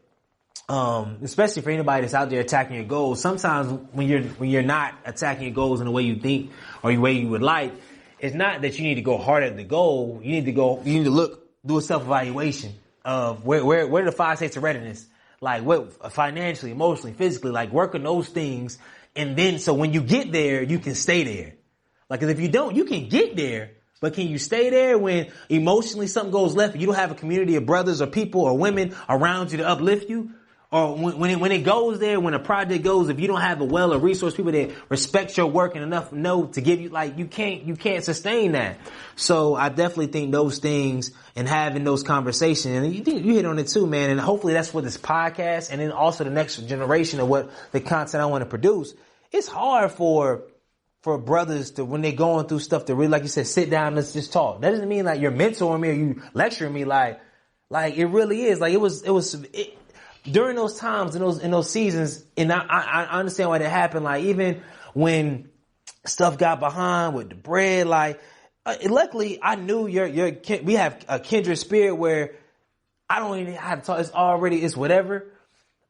especially for anybody that's out there attacking your goals, sometimes when you're not attacking your goals in the way you think or the way you would like, it's not that you need to go hard at the goal. You need to do a self-evaluation of where are the 5 states of readiness? Like what financially, emotionally, physically, like work on those things. And then so when you get there, you can stay there. Like, 'cause if you don't, you can get there, but can you stay there when emotionally something goes left and you don't have a community of brothers or people or women around you to uplift you? Or when it goes there, when a project goes, if you don't have a well of resource people that respect your work and enough know to give you, like, you can't sustain that. So I definitely think those things and having those conversations, and you hit on it too, man. And hopefully that's what this podcast and then also the next generation of what the content I want to produce. It's hard for brothers to, when they're going through stuff, to really, like you said, sit down, let's just talk. That doesn't mean like you're mentoring me or you lecturing me, like it really is. Like during those times, in those seasons, and I understand why that happened. Like, even when stuff got behind with the bread, like, luckily I knew we have a kindred spirit where I don't even have to talk. It's whatever.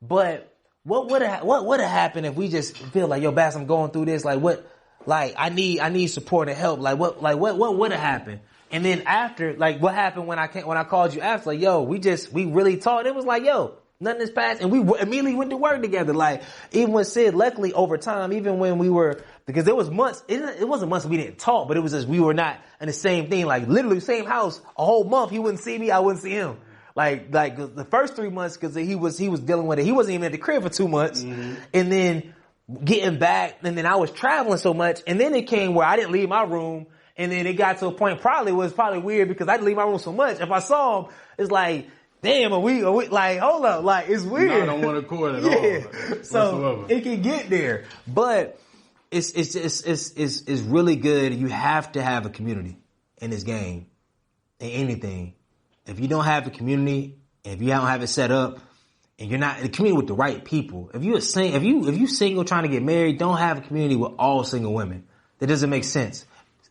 But what would have happened if we just feel like, yo, Bass, I'm going through this. Like, what? Like, I need support and help. What would have happened? And then after, like, what happened when I called you after? Like, yo, we really talked. It was like, yo, nothing is past, and we immediately went to work together. Like, even with Sid, luckily over time, even when we were, because there was months, it wasn't months we didn't talk, but it was just we were not in the same thing. Like, literally same house a whole month. He wouldn't see me, I wouldn't see him. Like the first 3 months, because he was dealing with it. He wasn't even at the crib for 2 months, and then getting back, and then I was traveling so much, and then it came where I didn't leave my room, and then it got to a point. Probably weird because I didn't leave my room so much. If I saw him, it's like, damn, are we like, hold up, like, it's weird. Not on one accord at all. So it can get there, but it's really good. You have to have a community in this game, in anything. If you don't have a community, if you don't have it set up, and you're not in a community with the right people, if you single trying to get married, don't have a community with all single women. That doesn't make sense.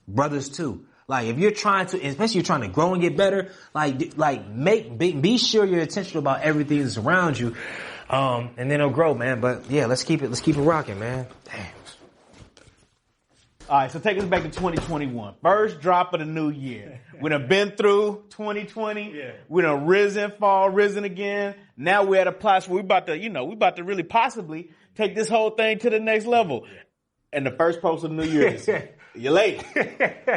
Brothers too. Like, if you're trying to, especially you're trying to grow and get better, be sure you're intentional about everything that's around you, and then it'll grow, man. But yeah, let's keep it rocking, man. Damn. All right, so take us back to 2021. First drop of the new year. We done been through 2020. Yeah. We done risen again. Now we're at a place where we about to really possibly take this whole thing to the next level. And the first post of the new year is, you're late.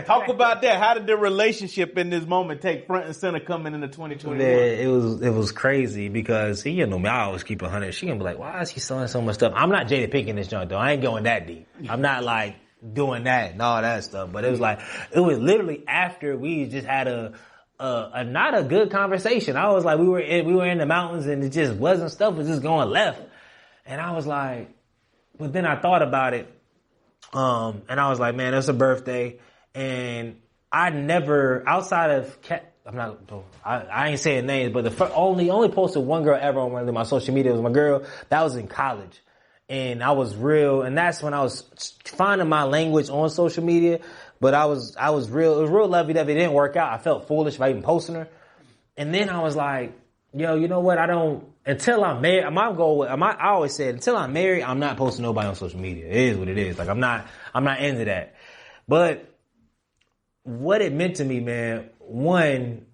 Talk about that. How did the relationship in this moment take front and center coming into 2021? Man, it was crazy because, you know me, I always keep 100. She gonna be like, why is he selling so much stuff? I'm not Jada Pinkett in this joint, though. I ain't going that deep. I'm not like doing that and all that stuff. But it was literally after we just had a not a good conversation. I was like, we were in the mountains and it just wasn't, stuff was just going left. And I was like, but then I thought about it. And I was like, man, it's a birthday. And I never, outside of I ain't saying names, but the only posted one girl ever on one of my social media was my girl. That was in college. And I was real, and that's when I was finding my language on social media. But it was real lovey-dovey. It didn't work out. I felt foolish by even posting her. And then I was like, yo, you know what? Until I'm married, I always said, until I'm married, I'm not posting nobody on social media. It is what it is. Like, I'm not into that. But what it meant to me, man, one,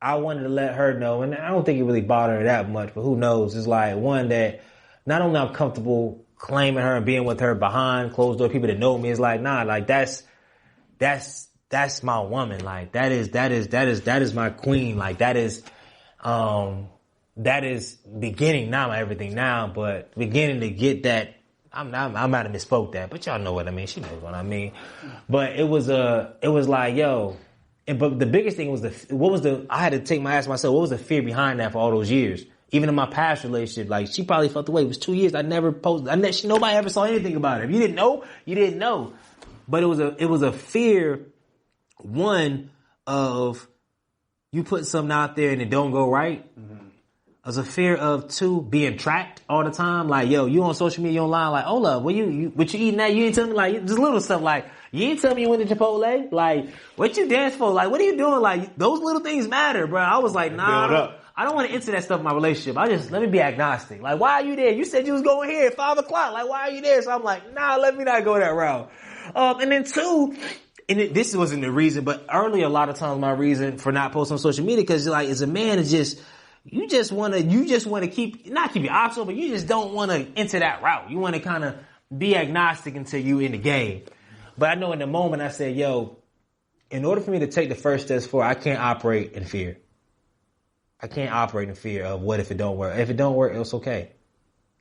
I wanted to let her know, and I don't think it really bothered her that much, but who knows? It's like, one, that not only I'm comfortable claiming her and being with her behind closed door people that know me, it's like, nah, like, that's my woman. Like, that is my queen. Like, that is beginning, not my everything now, but beginning to get that. I might have misspoke that, but y'all know what I mean. She knows what I mean. But it was like, yo, but the biggest thing was I had to ask myself, what was the fear behind that for all those years? Even in my past relationship, like, she probably felt the way. It was 2 years. I never posted. Nobody ever saw anything about it. If you didn't know, you didn't know. But it was a fear, one, of you put something out there and it don't go right. Mm-hmm. It was a fear of, two, being tracked all the time. Like, yo, you on social media, you online, like, hold up, what you eating that? You ain't telling me, like, just little stuff like, you ain't telling me you went to Chipotle? Like, what you dance for? Like, what are you doing? Like, those little things matter, bro. I was like, nah. I don't want to enter that stuff in my relationship. Let me be agnostic. Like, why are you there? You said you was going here at 5 o'clock. Like, why are you there? So I'm like, nah, let me not go that route. And then two, this wasn't the reason, but earlier, a lot of times my reason for not posting on social media, because, like, as a man, it's just, you just want to keep your option, but you just don't want to enter that route. You want to kind of be agnostic until you in the game. But I know in the moment I said, yo, in order for me to take the first steps forward, I can't operate in fear. I can't operate in fear of what if it don't work. If it don't work, it's okay.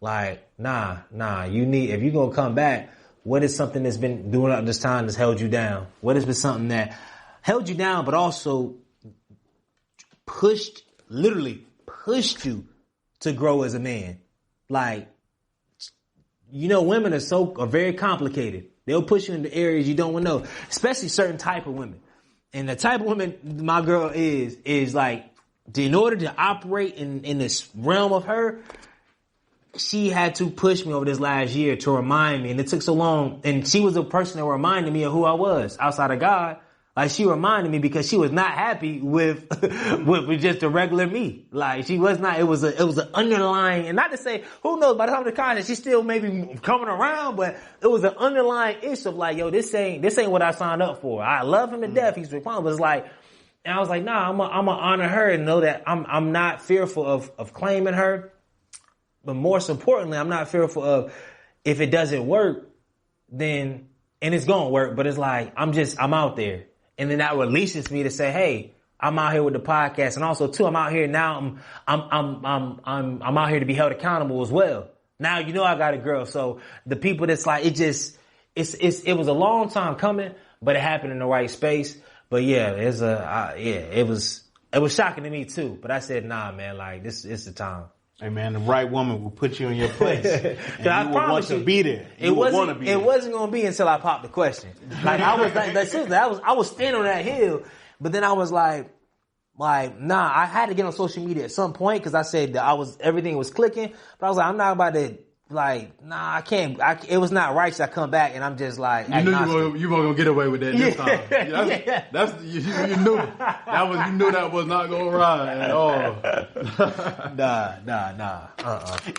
Like, nah, if you're going to come back, what is something that's been doing up this time that's held you down? What has been something that held you down, but also literally pushed you to grow as a man? Like, you know, women are very complicated. They'll push you into areas you don't want to know, especially certain type of women. And the type of women my girl is like, in order to operate in this realm of her, she had to push me over this last year to remind me, and it took so long. And she was a person that reminded me of who I was outside of God. Like, she reminded me because she was not happy with with just the regular me. Like, she was not. It was an underlying, and not to say, who knows, by the time of the content, she's still maybe coming around, but it was an underlying issue of like, yo, this ain't what I signed up for. I love him to death. He's responsible. But it's like, and I was like, nah, I'm gonna honor her and know that I'm not fearful of claiming her. But most importantly, I'm not fearful of, if it doesn't work, then, and it's gonna work, but it's like, I'm out there. And then that releases me to say, hey, I'm out here with the podcast. And also too, I'm out here now. I'm out here to be held accountable as well. Now, you know, I got a girl. So the people that's like, it was a long time coming, but it happened in the right space. But yeah, it was shocking to me too. But I said, nah, man, like, this is the time. Hey man, the right woman will put you in your place. And I you will promise want to be there. It wasn't going to be until I popped the question. Like, I was like, seriously, I was standing on that hill, but then I was like, nah, I had to get on social media at some point because I said that everything was clicking, but I was like, I'm not about to, like, nah, I can't, it was not right, so I come back and I'm just like, you knew you weren't gonna get away with that this time. You knew you knew that was not gonna ride at all. Nah.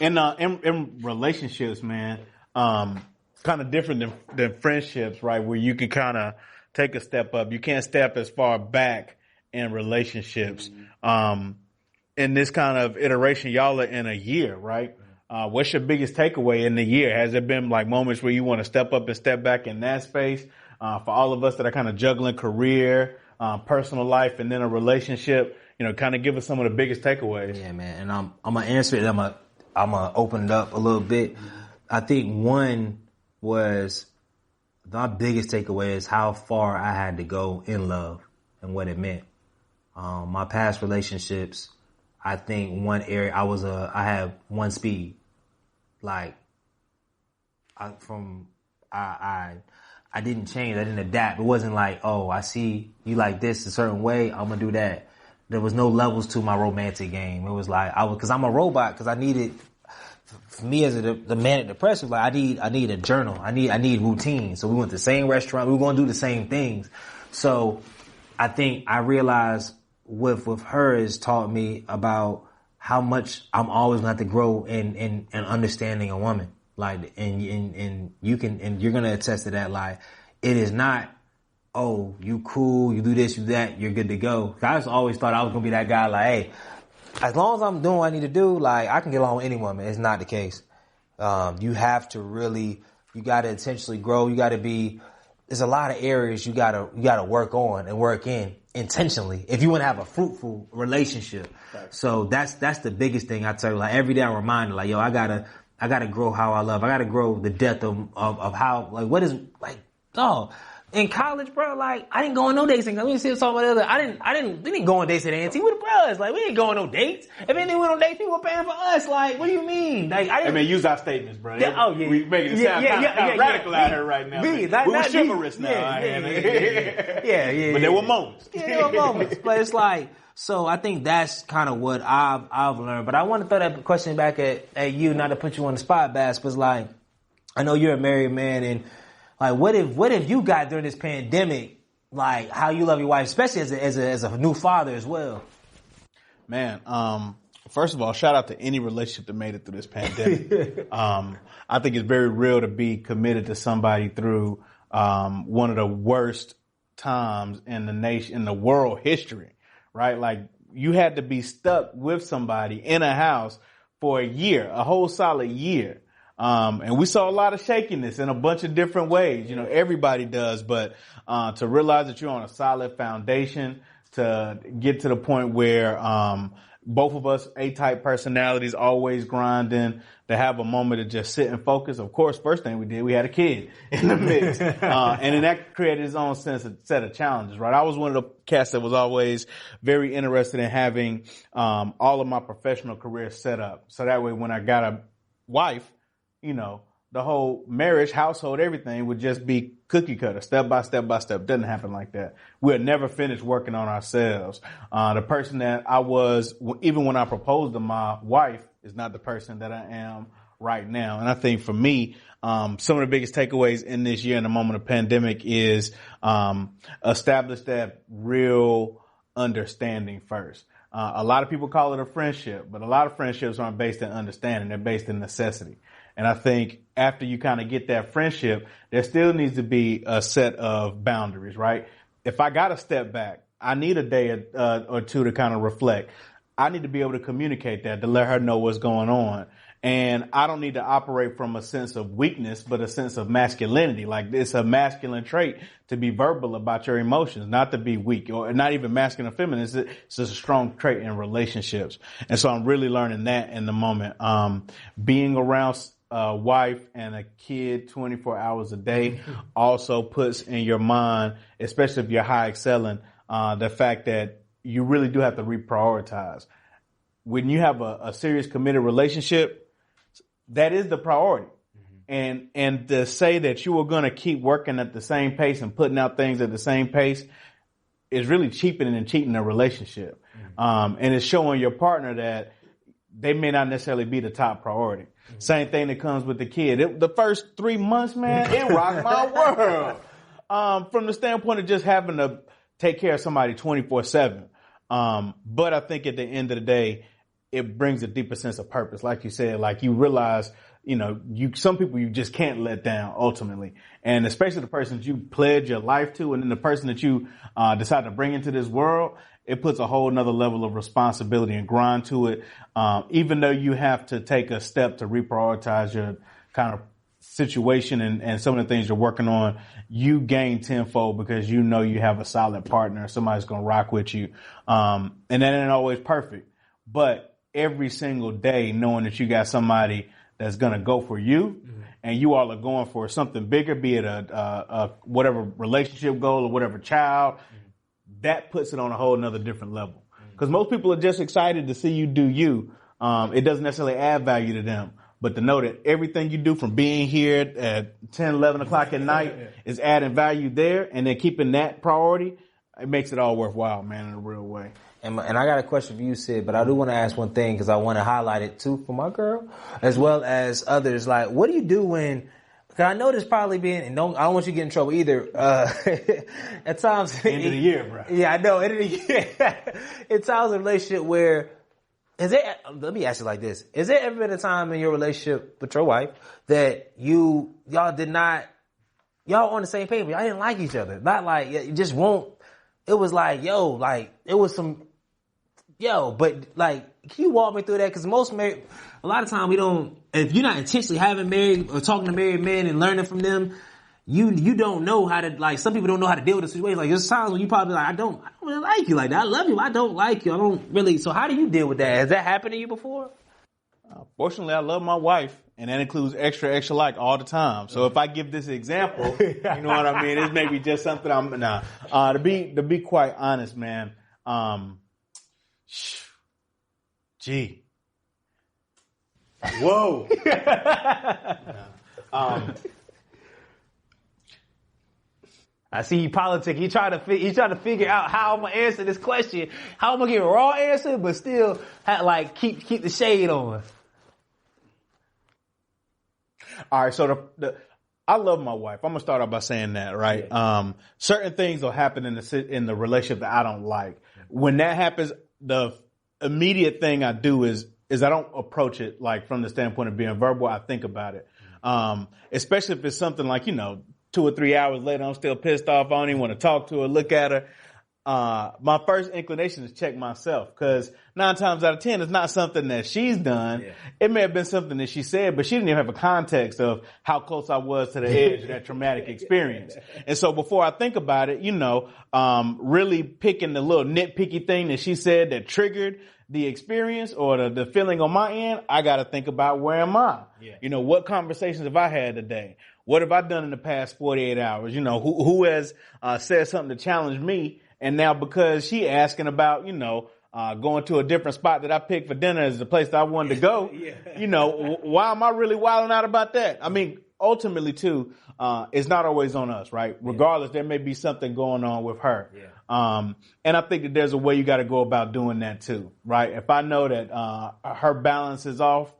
In relationships, man, kind of different than friendships, right? Where you can kind of take a step up. You can't step as far back in relationships. In this kind of iteration, y'all are in a year, right? What's your biggest takeaway in the year? Has there been like moments where you want to step up and step back in that space? For all of us that are kind of juggling career, personal life, and then a relationship, you know, kind of give us some of the biggest takeaways. Yeah, man. And I'm gonna answer it. I'm gonna open it up a little bit. I think one was, my biggest takeaway is how far I had to go in love and what it meant. My past relationships, I think one area I had one speed. Like, I didn't change. I didn't adapt. It wasn't like, oh, I see you like this a certain way, I'm gonna do that. There was no levels to my romantic game. It was like, cause I'm a robot, cause I needed, for me as the manic depressive, like I need a journal. I need routine. So we went to the same restaurant. We were going to do the same things. So I think I realized with her has taught me about how much I'm always going to have to grow in understanding a woman. Like, and you're going to attest to that. Like, it is not, oh, you cool, you do this, you that, you're good to go. I just always thought I was going to be that guy, like, hey, as long as I'm doing what I need to do, like, I can get along with any woman. It's not the case. You have to really, you got to intentionally grow. You got to be, there's a lot of areas you got to work on and work in intentionally if you want to have a fruitful relationship. Right. So that's the biggest thing I tell you. Like, every day I'm reminded, like, yo, I gotta grow how I love. I gotta grow the depth of how, like, what is, like, oh, in college, bro, like, I didn't go on no dates. I mean, see, something about the other. We didn't go on dates at A&T with the bros. Like, we didn't go on no dates. If anything went on dates, people were paying for us. Like, what do you mean? Like, I mean, use our statements, bro. Yeah, we making it sound kind of radical out here right now. We were chivalrous now. Yeah. But there were moments. Yeah, there were moments. But it's like, so I think that's kind of what I've learned. But I want to throw that question back at you, not to put you on the spot, Bass, but like, I know you're a married man, and like, what if you got during this pandemic, like, how you love your wife, especially as a new father as well? Man, first of all, shout out to any relationship that made it through this pandemic. I think it's very real to be committed to somebody through one of the worst times in the world history, right? Like, you had to be stuck with somebody in a house for a year, a whole solid year. And we saw a lot of shakiness in a bunch of different ways. You know, everybody does, but to realize that you're on a solid foundation, to get to the point where both of us A-type personalities, always grinding, to have a moment to just sit and focus. Of course, first thing we did, we had a kid in the mix. And then that created its own set of challenges, right? I was one of the cats that was always very interested in having all of my professional career set up. So that way when I got a wife, you know, the whole marriage, household, everything would just be cookie cutter, step by step by step. Doesn't happen like that. We'll never finish working on ourselves. The person that I was, even when I proposed to my wife, is not the person that I am right now. And I think for me, some of the biggest takeaways in this year in the moment of pandemic is establish that real understanding first. A lot of people call it a friendship, but a lot of friendships aren't based in understanding. They're based in necessity. And I think after you kind of get that friendship, there still needs to be a set of boundaries, right? If I got to step back, I need a day or two to kind of reflect. I need to be able to communicate that, to let her know what's going on. And I don't need to operate from a sense of weakness, but a sense of masculinity. Like, it's a masculine trait to be verbal about your emotions, not to be weak, or not even masculine or feminine. It's just a strong trait in relationships. And so I'm really learning that in the moment. Being around a wife and a kid 24 hours a day also puts in your mind, especially if you're high excelling, the fact that you really do have to reprioritize. When you have a serious committed relationship, that is the priority. And to say that you are going to keep working at the same pace and putting out things at the same pace is really cheapening and cheating a relationship. And it's showing your partner that they may not necessarily be the top priority. Same thing that comes with the kid. The first 3 months, man, it rocked my world. From the standpoint of just having to take care of somebody 24/7. But I think at the end of the day, it brings a deeper sense of purpose. Like you said, like you realize, some people you just can't let down ultimately. And especially the person that you pledge your life to, and then the person that you decide to bring into this world, it puts a whole nother level of responsibility and grind to it. Even though you have to take a step to reprioritize your kind of situation and some of the things you're working on, you gain tenfold because you know you have a solid partner, somebody's going to rock with you. And that ain't always perfect, but every single day knowing that you got somebody that's going to go for you and you all are going for something bigger, be it a whatever relationship goal or whatever child, that puts it on a whole nother different level. Because most people are just excited to see you do you. It doesn't necessarily add value to them. But to know that everything you do from being here at 10, 11 o'clock at night is adding value there, and then keeping that priority, it makes it all worthwhile, man, in a real way. And I got a question for you, Sid, but I do want to ask one thing because I want to highlight it too for my girl, as well as others. Like, what do you do when? Because I know there's probably been, and I don't want you to get in trouble either. At times, end of the year, bro. Yeah, I know. End of the year. At times, a relationship where let me ask you like this: has there ever been a time in your relationship with your wife that y'all on the same page, but y'all didn't like each other? Not like you just won't. It was like, it was some. But like, can you walk me through that? Because a lot of time we don't, if you're not intentionally having married or talking to married men and learning from them, you don't know how to, like, some people don't know how to deal with the situation. Like, there's times when you probably like, I don't really like you like that. I love you. I don't like you. I don't really. So how do you deal with that? Has that happened to you before? Fortunately, I love my wife, and that includes extra, extra like all the time. So if I give this example, you know what I mean? It's maybe just something to be quite honest, man. Whoa. I see you politic. You trying to figure out how I'm gonna answer this question. How I'm gonna give a raw answer, but still keep the shade on. All right, so I love my wife. I'm gonna start off by saying that, right? Yeah. Certain things will happen in the relationship that I don't like. When that happens, the immediate thing I do is I don't approach it like from the standpoint of being verbal. I think about it, especially if it's something like 2 or 3 hours later, I'm still pissed off. I don't even want to talk to her, look at her. My first inclination is check myself, because 9 times out of 10, it's not something that she's done. Yeah. It may have been something that she said, but she didn't even have a context of how close I was to the edge of that traumatic experience. And so before I think about it, really picking the little nitpicky thing that she said that triggered the experience or the feeling on my end, I got to think about where am I? Yeah. What conversations have I had today? What have I done in the past 48 hours? Who has said something to challenge me? And now because she asking about, going to a different spot that I picked for dinner as the place that I wanted to go. You know, why am I really wilding out about that? I mean, ultimately too, it's not always on us, right? Regardless, there may be something going on with her. And I think that there's a way you got to go about doing that too, right? If I know that, her balance is off,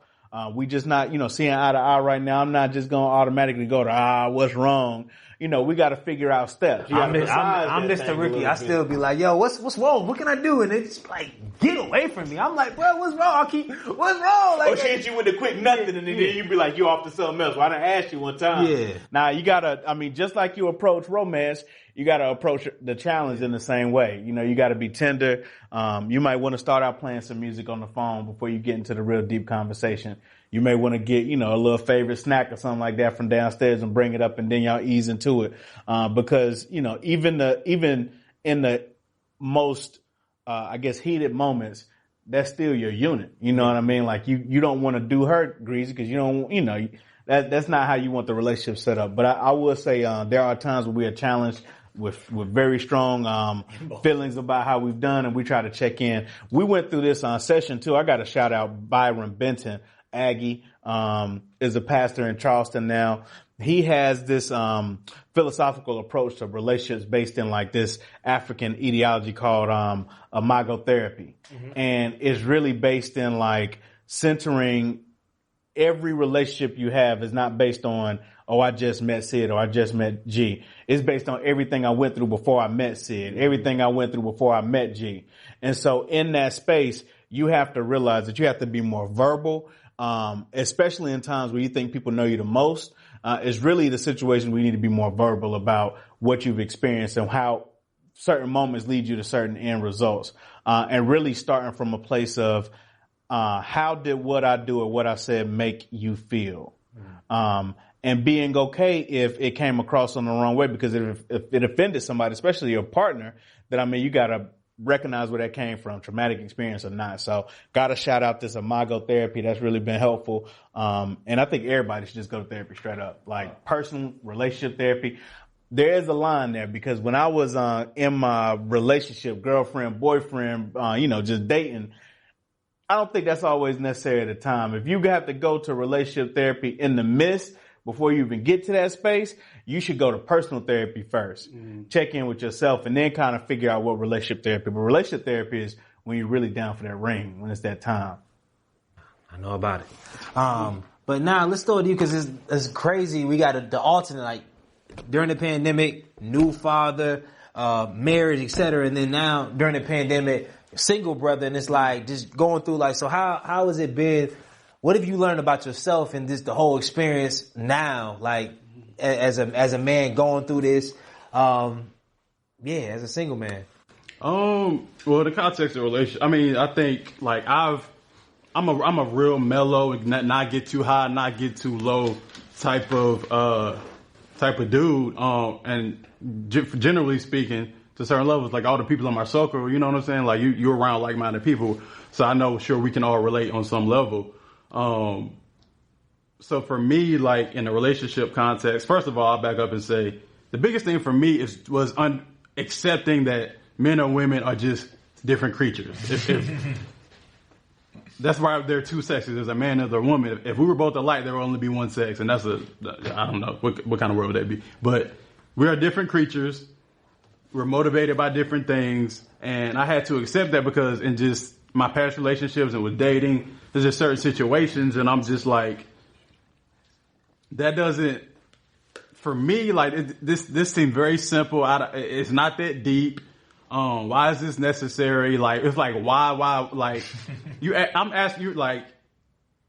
we just not, you know, seeing eye to eye right now. I'm not just going to automatically go to, what's wrong? You know, we got to figure out steps. I'm Mr. Ricky. I still be like, yo, what's wrong? What can I do? And it's like, get away from me. I'm like, bro, what's wrong? What's wrong? Like, or she hit you with a quick nothing, and then you be like, you off to something else. Well, I done asked you one time. Yeah. Now you gotta, I mean, just like you approach romance, you gotta approach the challenge in the same way. You know, you gotta be tender. You might want to start out playing some music on the phone before you get into the real deep conversation. You may want to get, you know, a little favorite snack or something like that from downstairs and bring it up, and then y'all ease into it. Because, you know, even in the most, I guess, heated moments, that's still your unit. You know what I mean? Like you don't want to do her greasy because you don't, you know, that's not how you want the relationship set up. But I will say, there are times where we are challenged with very strong, feelings about how we've done, and we try to check in. We went through this on session too. I got to shout out Byron Benton. Aggie, is a pastor in Charleston now. He has this, philosophical approach to relationships based in like this African ideology called, imago therapy. And it's really based in like centering every relationship you have is not based on, oh, I just met Sid or I just met G. It's based on everything I went through before I met Sid, everything I went through before I met G. And so in that space, you have to realize that you have to be more verbal. Especially in times where you think people know you the most, is really the situation where you need to be more verbal about what you've experienced and how certain moments lead you to certain end results. And really starting from a place of, how did what I do or what I said make you feel? And being okay if it came across on the wrong way, because if it offended somebody, especially your partner, then I mean, you gotta recognize where that came from, traumatic experience or not. So gotta shout out this imago therapy. That's really been helpful. And I think everybody should just go to therapy straight up, like personal relationship therapy. There is a line there, because when I was, in my relationship, girlfriend, boyfriend, you know, just dating, I don't think that's always necessary at the time. If you have to go to relationship therapy in the midst, before you even get to that space, you should go to personal therapy first. Check in with yourself and then kind of figure out what relationship therapy. But relationship therapy is when you're really down for that ring, when it's that time. I know about it. But now let's go with you, because it's crazy. We got the alternate, like during the pandemic, new father, marriage, etc. And then now during the pandemic, single brother. And it's like just going through like, so how has it been? What have you learned about yourself and just the whole experience now, like as a man going through this? As a single man. Well, the context of relationship. I mean, I think like I'm a real mellow, not get too high, not get too low type of dude. And generally speaking, to certain levels, like all the people in my circle, you know what I'm saying? Like you're around like-minded people, so I know sure we can all relate on some level. So for me, like in a relationship context, first of all, I'll back up and say the biggest thing for me was accepting that men or women are just different creatures. That's why there are two sexes. There's a man and there's a woman. If we were both alike, there would only be one sex, and that's I don't know what kind of world would that be. But we are different creatures. We're motivated by different things, and I had to accept that, because in just my past relationships and with dating, there's just certain situations, and I'm just like, that doesn't, for me, like this seemed very simple. It's not that deep. Why is this necessary? Like, it's like, why, like, I'm asking you, like,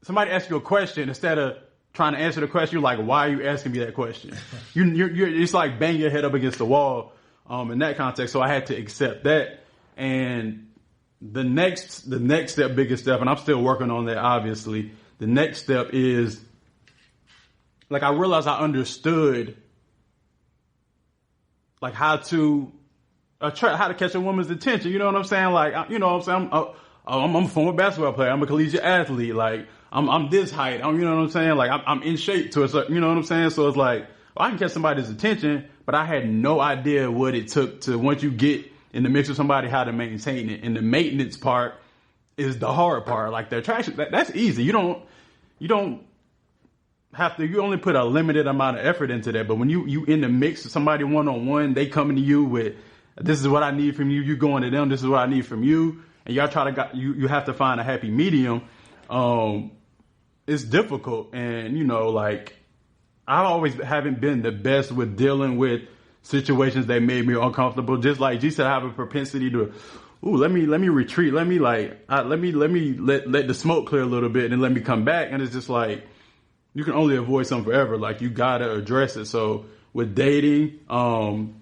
somebody asks you a question, instead of trying to answer the question, you're like, why are you asking me that question? You're it's like bang your head up against the wall, in that context. So I had to accept that. And the next step, biggest step, and I'm still working on that, obviously. The next step is, like, I realized I understood, like, how to catch a woman's attention. You know what I'm saying? Like, you know what I'm saying? I'm a former basketball player. I'm a collegiate athlete. Like, I'm this height. You know what I'm saying? Like, I'm in shape to it. You know what I'm saying? So it's like, well, I can catch somebody's attention, but I had no idea what it took to, once you get in the mix with somebody, how to maintain it. And the maintenance part is the hard part. Like the attraction, that's easy. You don't have to, you only put a limited amount of effort into that. But when you in the mix with somebody one-on-one, they coming to you with, this is what I need from you. You going to them, this is what I need from you. And y'all you have to find a happy medium. It's difficult. And, like, I always haven't been the best with dealing with situations that made me uncomfortable. Just like G said, I have a propensity to, let me retreat. Let me let the smoke clear a little bit and then let me come back. And it's just like, you can only avoid something forever. Like, you gotta address it. So with dating, once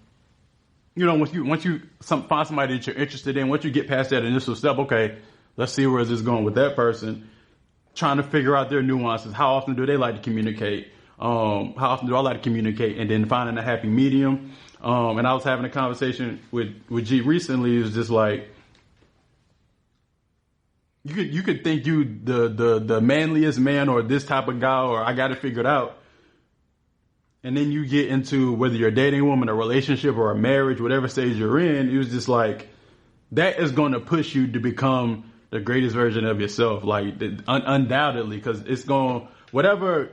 you find somebody that you're interested in, once you get past that initial step, okay, let's see where is this going with that person. Trying to figure out their nuances. How often do they like to communicate? How often do I like to communicate? And then finding a happy medium. And I was having a conversation with G recently. It was just like, you could think you the manliest man or this type of guy or I got it figured out. And then you get into whether you're dating a woman, a relationship or a marriage, whatever stage you're in, it was just like, that is going to push you to become the greatest version of yourself. Like, undoubtedly, because it's going, whatever,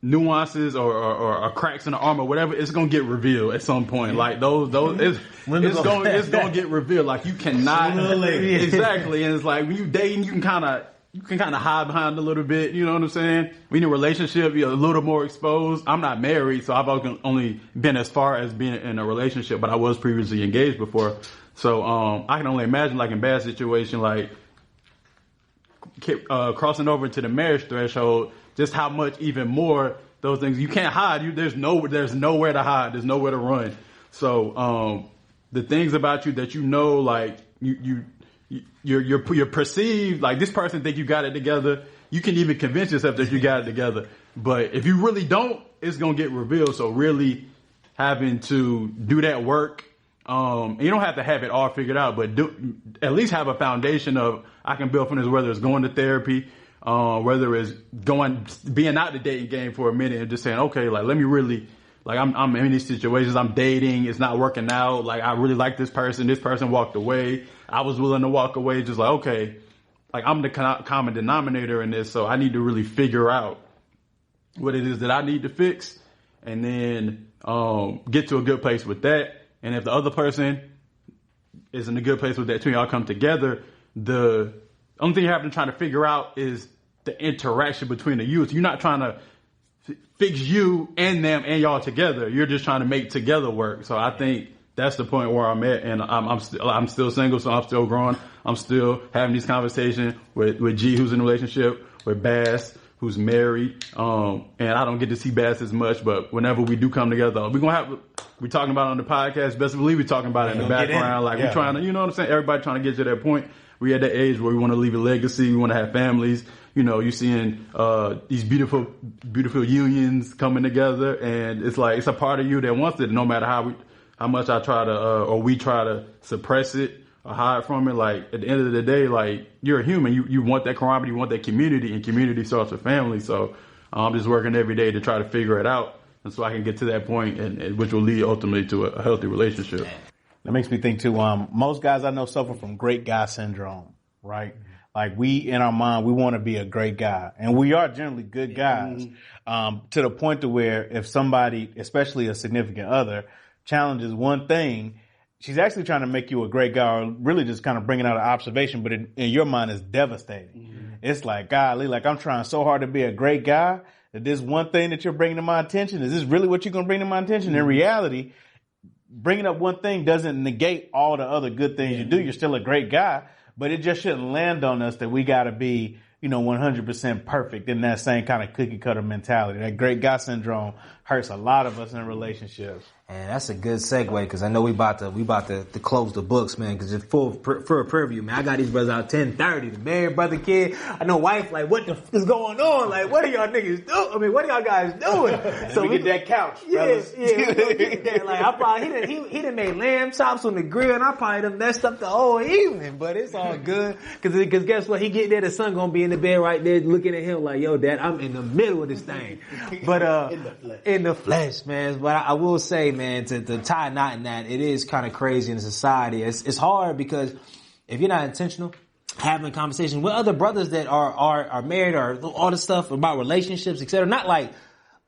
nuances or cracks in the armor, whatever, it's going to get revealed at some point. Like it's going to get revealed. Like, you cannot, exactly. And it's like, when you dating, you can kind of hide behind a little bit. You know what I'm saying? When in a relationship, you're a little more exposed. I'm not married, so I've only been as far as being in a relationship, but I was previously engaged before. So, I can only imagine, like, in bad situation, like, crossing over into the marriage threshold, just how much even more those things, you can't hide. There's nowhere to hide. There's nowhere to run. So, the things about you that like, you're perceived, like, this person think you got it together. You can even convince yourself that you got it together. But if you really don't, it's going to get revealed. So really having to do that work, and you don't have to have it all figured out, but at least have a foundation of, I can build from this, whether it's going to therapy, whether it's being out the dating game for a minute and just saying, okay, like, let me really, like, I'm in these situations, I'm dating, it's not working out, like, I really like this person walked away, I was willing to walk away, just like, okay, like, I'm the common denominator in this, so I need to really figure out what it is that I need to fix, and then get to a good place with that. And if the other person is in a good place with that too, y'all come together, the only thing you have to try to figure out is the interaction between the youth. You're not trying to fix you and them and y'all together. You're just trying to make together work. So I think that's the point where I'm at, and I'm still single, so I'm still growing. I'm still having these conversations with G, who's in a relationship, with Bass, who's married. And I don't get to see Bass as much, but whenever we do come together, we're talking about it on the podcast. Best believe we're talking about it in the background. Like, we're trying to, you know what I'm saying? Everybody trying to get to that point. We're at that age where we want to leave a legacy. We want to have families. You're seeing, these beautiful, beautiful unions coming together. And it's like, it's a part of you that wants it. No matter how much I try to, or we try to suppress it or hide from it. Like, at the end of the day, like, you're a human. You want that camaraderie, you want that community, and community starts with family. So I'm just working every day to try to figure it out. And so I can get to that point, and which will lead ultimately to a healthy relationship. That makes me think too, most guys I know suffer from great guy syndrome, right? Like, we, in our mind, we want to be a great guy, and we are generally good guys, to the point to where if somebody, especially a significant other, challenges one thing, she's actually trying to make you a great guy, or really just kind of bringing out an observation, but in your mind is devastating. It's like, golly, like, I'm trying so hard to be a great guy, that this one thing that you're bringing to my attention, is this really what you're going to bring to my attention? In reality, bringing up one thing doesn't negate all the other good things you do. You're still a great guy, but it just shouldn't land on us that we got to be, 100% perfect in that same kind of cookie cutter mentality. That great guy syndrome hurts a lot of us in relationships. And that's a good segue, because I know we about to close the books, man, because it's for a preview, man. I got these brothers out 10:30, the married brother, kid. I know wife, like, what the f is going on? Like, what are y'all niggas doing? I mean, what are y'all guys doing? So we get that couch, brothers. Yeah, we gonna get that. Like, I probably, he done made lamb chops on the grill, and I probably done messed up the whole evening, but it's all good. Cause guess what? He get there, the son gonna be in the bed right there looking at him like, yo, Dad, I'm in the middle of this thing. But, in the flesh, man. But I will say, man, to tie a knot in that, it is kind of crazy in society. It's hard because if you're not intentional, having a conversation with other brothers that are married or all this stuff about relationships, etc. Not like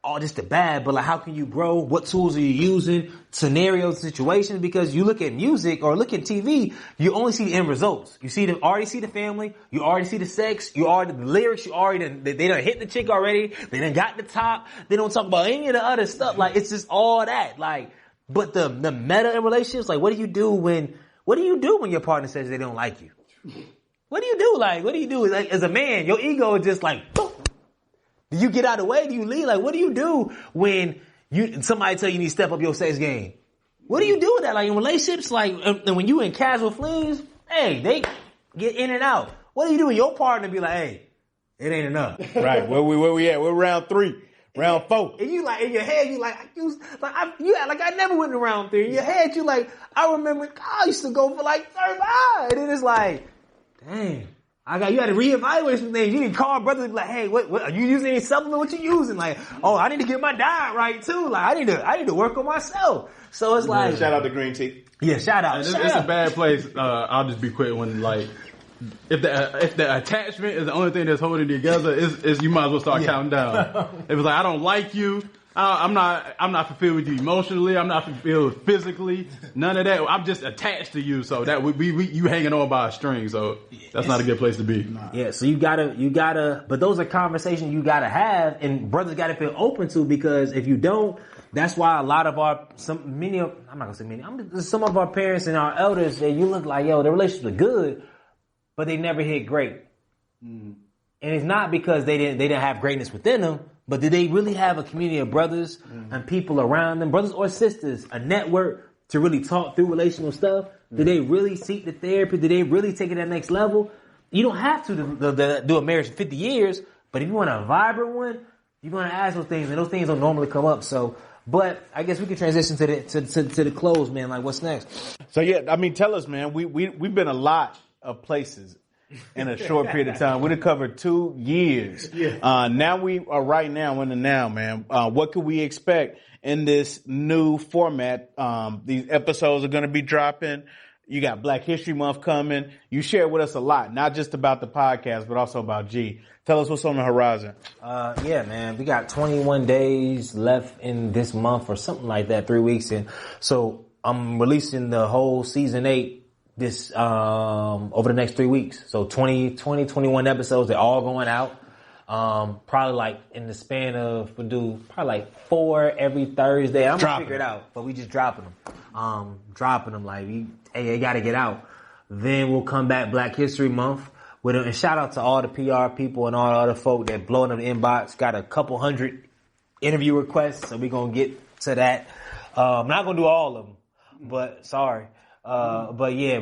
all just the bad, but like how can you grow? What tools are you using? Scenarios, situations, because you look at music or look at TV, you only see the end results. You already see the family, you already see the sex, you already the lyrics, they done hit the chick already, they done got the top, they don't talk about any of the other stuff. Like it's just all that. Like, but the meta in relationships, like what do you do when your partner says they don't like you? What do you do? Like, what do you do? Like, as a man, your ego is just like, boom. Do you get out of the way? Do you leave? Like, what do you do when somebody tell you need to step up your sex game? What do you do with that? Like in relationships, like, and when you in casual flings, hey, they get in and out. What do you do when your partner be like, hey, it ain't enough? Right. Where we at? We're round 3. Round 4. And you like, in your head, you act like I never went to round 3. In your head, you like, I remember, I used to go for like 35. And then it's like, dang. You had to reevaluate some things. You need to call brothers and be like, hey, what are you using any supplement? What you using? Like, oh, I need to get my diet right too. Like, I need to work on myself. So it's like, shout out to Green Tea. Yeah, shout out. It's a bad place. I'll just be quick when like, if the attachment is the only thing that's holding you together, is you might as well start counting down. If it's like, I don't like you, I'm not fulfilled with you emotionally. I'm not fulfilled physically. None of that. I'm just attached to you. So that you hanging on by a string. So that's not a good place to be. Yeah. So you gotta, but those are conversations you gotta have, and brothers gotta feel open to, because if you don't, that's why a lot of some of our parents and our elders, that you look like, yo, the relationships are good, but they never hit great. And it's not because they didn't have greatness within them. But did they really have a community of brothers and people around them, brothers or sisters, a network to really talk through relational stuff? Did they really seek the therapy? Did they really take it to that next level? You don't have to do a marriage for 50 years, but if you want a vibrant one, you're going to ask those things, and those things don't normally come up. So, but I guess we can transition to the close, man. Like, what's next? So yeah, I mean, tell us, man. We've been a lot of places in a short period of time. We've covered 2 years. Yeah. Now we are right now in the now, man. What could we expect in this new format? These episodes are going to be dropping. You got Black History Month coming. You share with us a lot, not just about the podcast, but also about G. Tell us what's on the horizon. Yeah, man. We got 21 days left in this month or something like that, 3 weeks. And so I'm releasing the whole season 8 this over the next 3 weeks. So 21 episodes, they're all going out. Probably like in the span of, we'll do probably like 4 every Thursday. I'm gonna figure it out, but we just dropping them. Like, they gotta get out. Then we'll come back Black History Month with and shout out to all the PR people and all the other folk that blowing up the inbox. Got a couple hundred interview requests, so we're gonna get to that. I'm not gonna do all of them, but sorry. But yeah,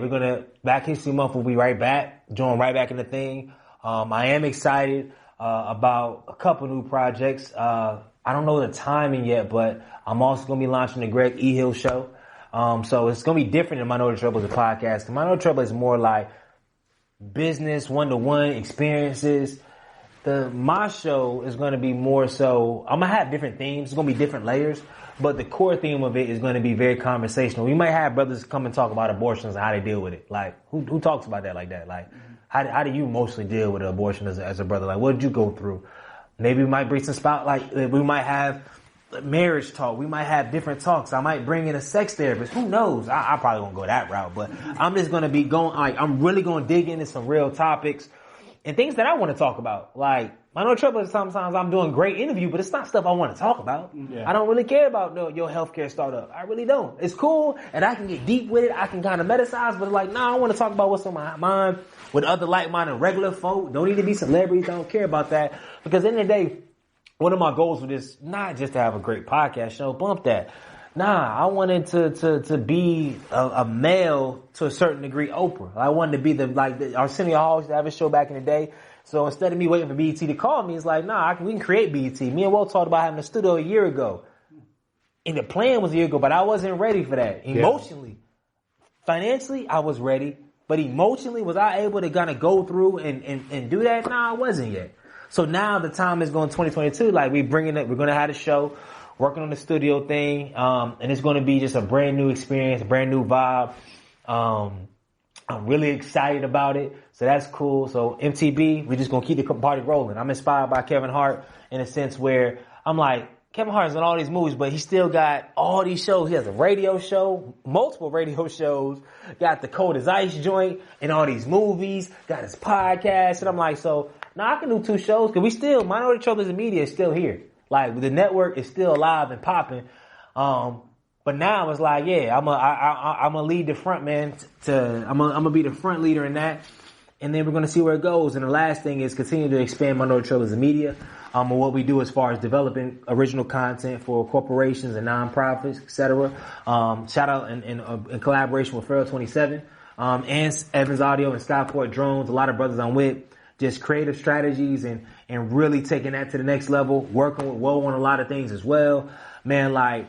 Black History Month will be right back, join right back in the thing. I am excited, about a couple new projects. I don't know the timing yet, but I'm also going to be launching the Greg E. Hill Show. So it's going to be different than Minority Trailblazer Podcast. The Minority Trailblazer is more like business, one-to-one experiences. My show is going to be more so, I'm going to have different themes. It's going to be different layers. But the core theme of it is going to be very conversational. We might have brothers come and talk about abortions and how they deal with it. Like, who talks about that like that? Like, how do you mostly deal with an abortion as a brother? Like, what did you go through? Maybe we might bring some we might have marriage talk. We might have different talks. I might bring in a sex therapist. Who knows? I probably won't go that route, but I'm just going to be I'm really going to dig into some real topics and things that I want to talk about. Like, Minority Trailblazer, sometimes I'm doing great interview, but it's not stuff I want to talk about. Yeah. I don't really care about your healthcare startup. I really don't. It's cool, and I can get deep with it. I can kind of metasize, but like, I want to talk about what's on my mind with other like-minded regular folk. Don't need to be celebrities. I don't care about that. Because at the end of the day, one of my goals with this, not just to have a great podcast show, bump that. I wanted to be a male to a certain degree, Oprah. I wanted to be Arsenio Hall used to have a show back in the day. So instead of me waiting for BET to call me, it's like, we can create BET. Me and Will talked about having a studio a year ago. And the plan was a year ago, but I wasn't ready for that. Emotionally. Financially, I was ready. But emotionally, was I able to kind of go through and do that? I wasn't yet. So now the time is going 2022. Like, we're going to have a show. working on the studio thing. And it's going to be just a brand new experience, a brand new vibe. I'm really excited about it. So that's cool. So MTB, we're just going to keep the party rolling. I'm inspired by Kevin Hart in a sense where I'm like, Kevin Hart's in all these movies, but he still got all these shows. He has a radio show, multiple radio shows, got the Cold as Ice joint and all these movies, got his podcast. And I'm like, so now I can do 2 shows because we still, Minority Trailblazer Media is still here. Like the network is still alive and popping. But now it's like, yeah, I'm gonna lead the front, man. I'm gonna be the front leader in that. And then we're going to see where it goes. And the last thing is continue to expand Minority Trailblazer Media, and what we do as far as developing original content for corporations and nonprofits, etc. Shout out in collaboration with Farrell 27, and Evans Audio and Skyport Drones, a lot of brothers I'm with, just creative strategies and really taking that to the next level, working with Woe on a lot of things as well. Man, like,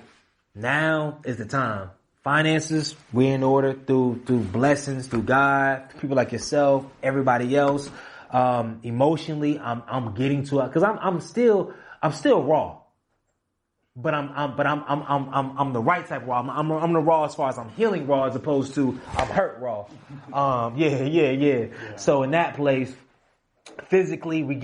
now is the time. Finances, we're in order through blessings, through God, people like yourself, everybody else. Emotionally, I'm getting to it because I'm still raw, but I'm the right type of raw. I'm the raw as far as I'm healing raw as opposed to I'm hurt raw. Yeah. So in that place, physically, we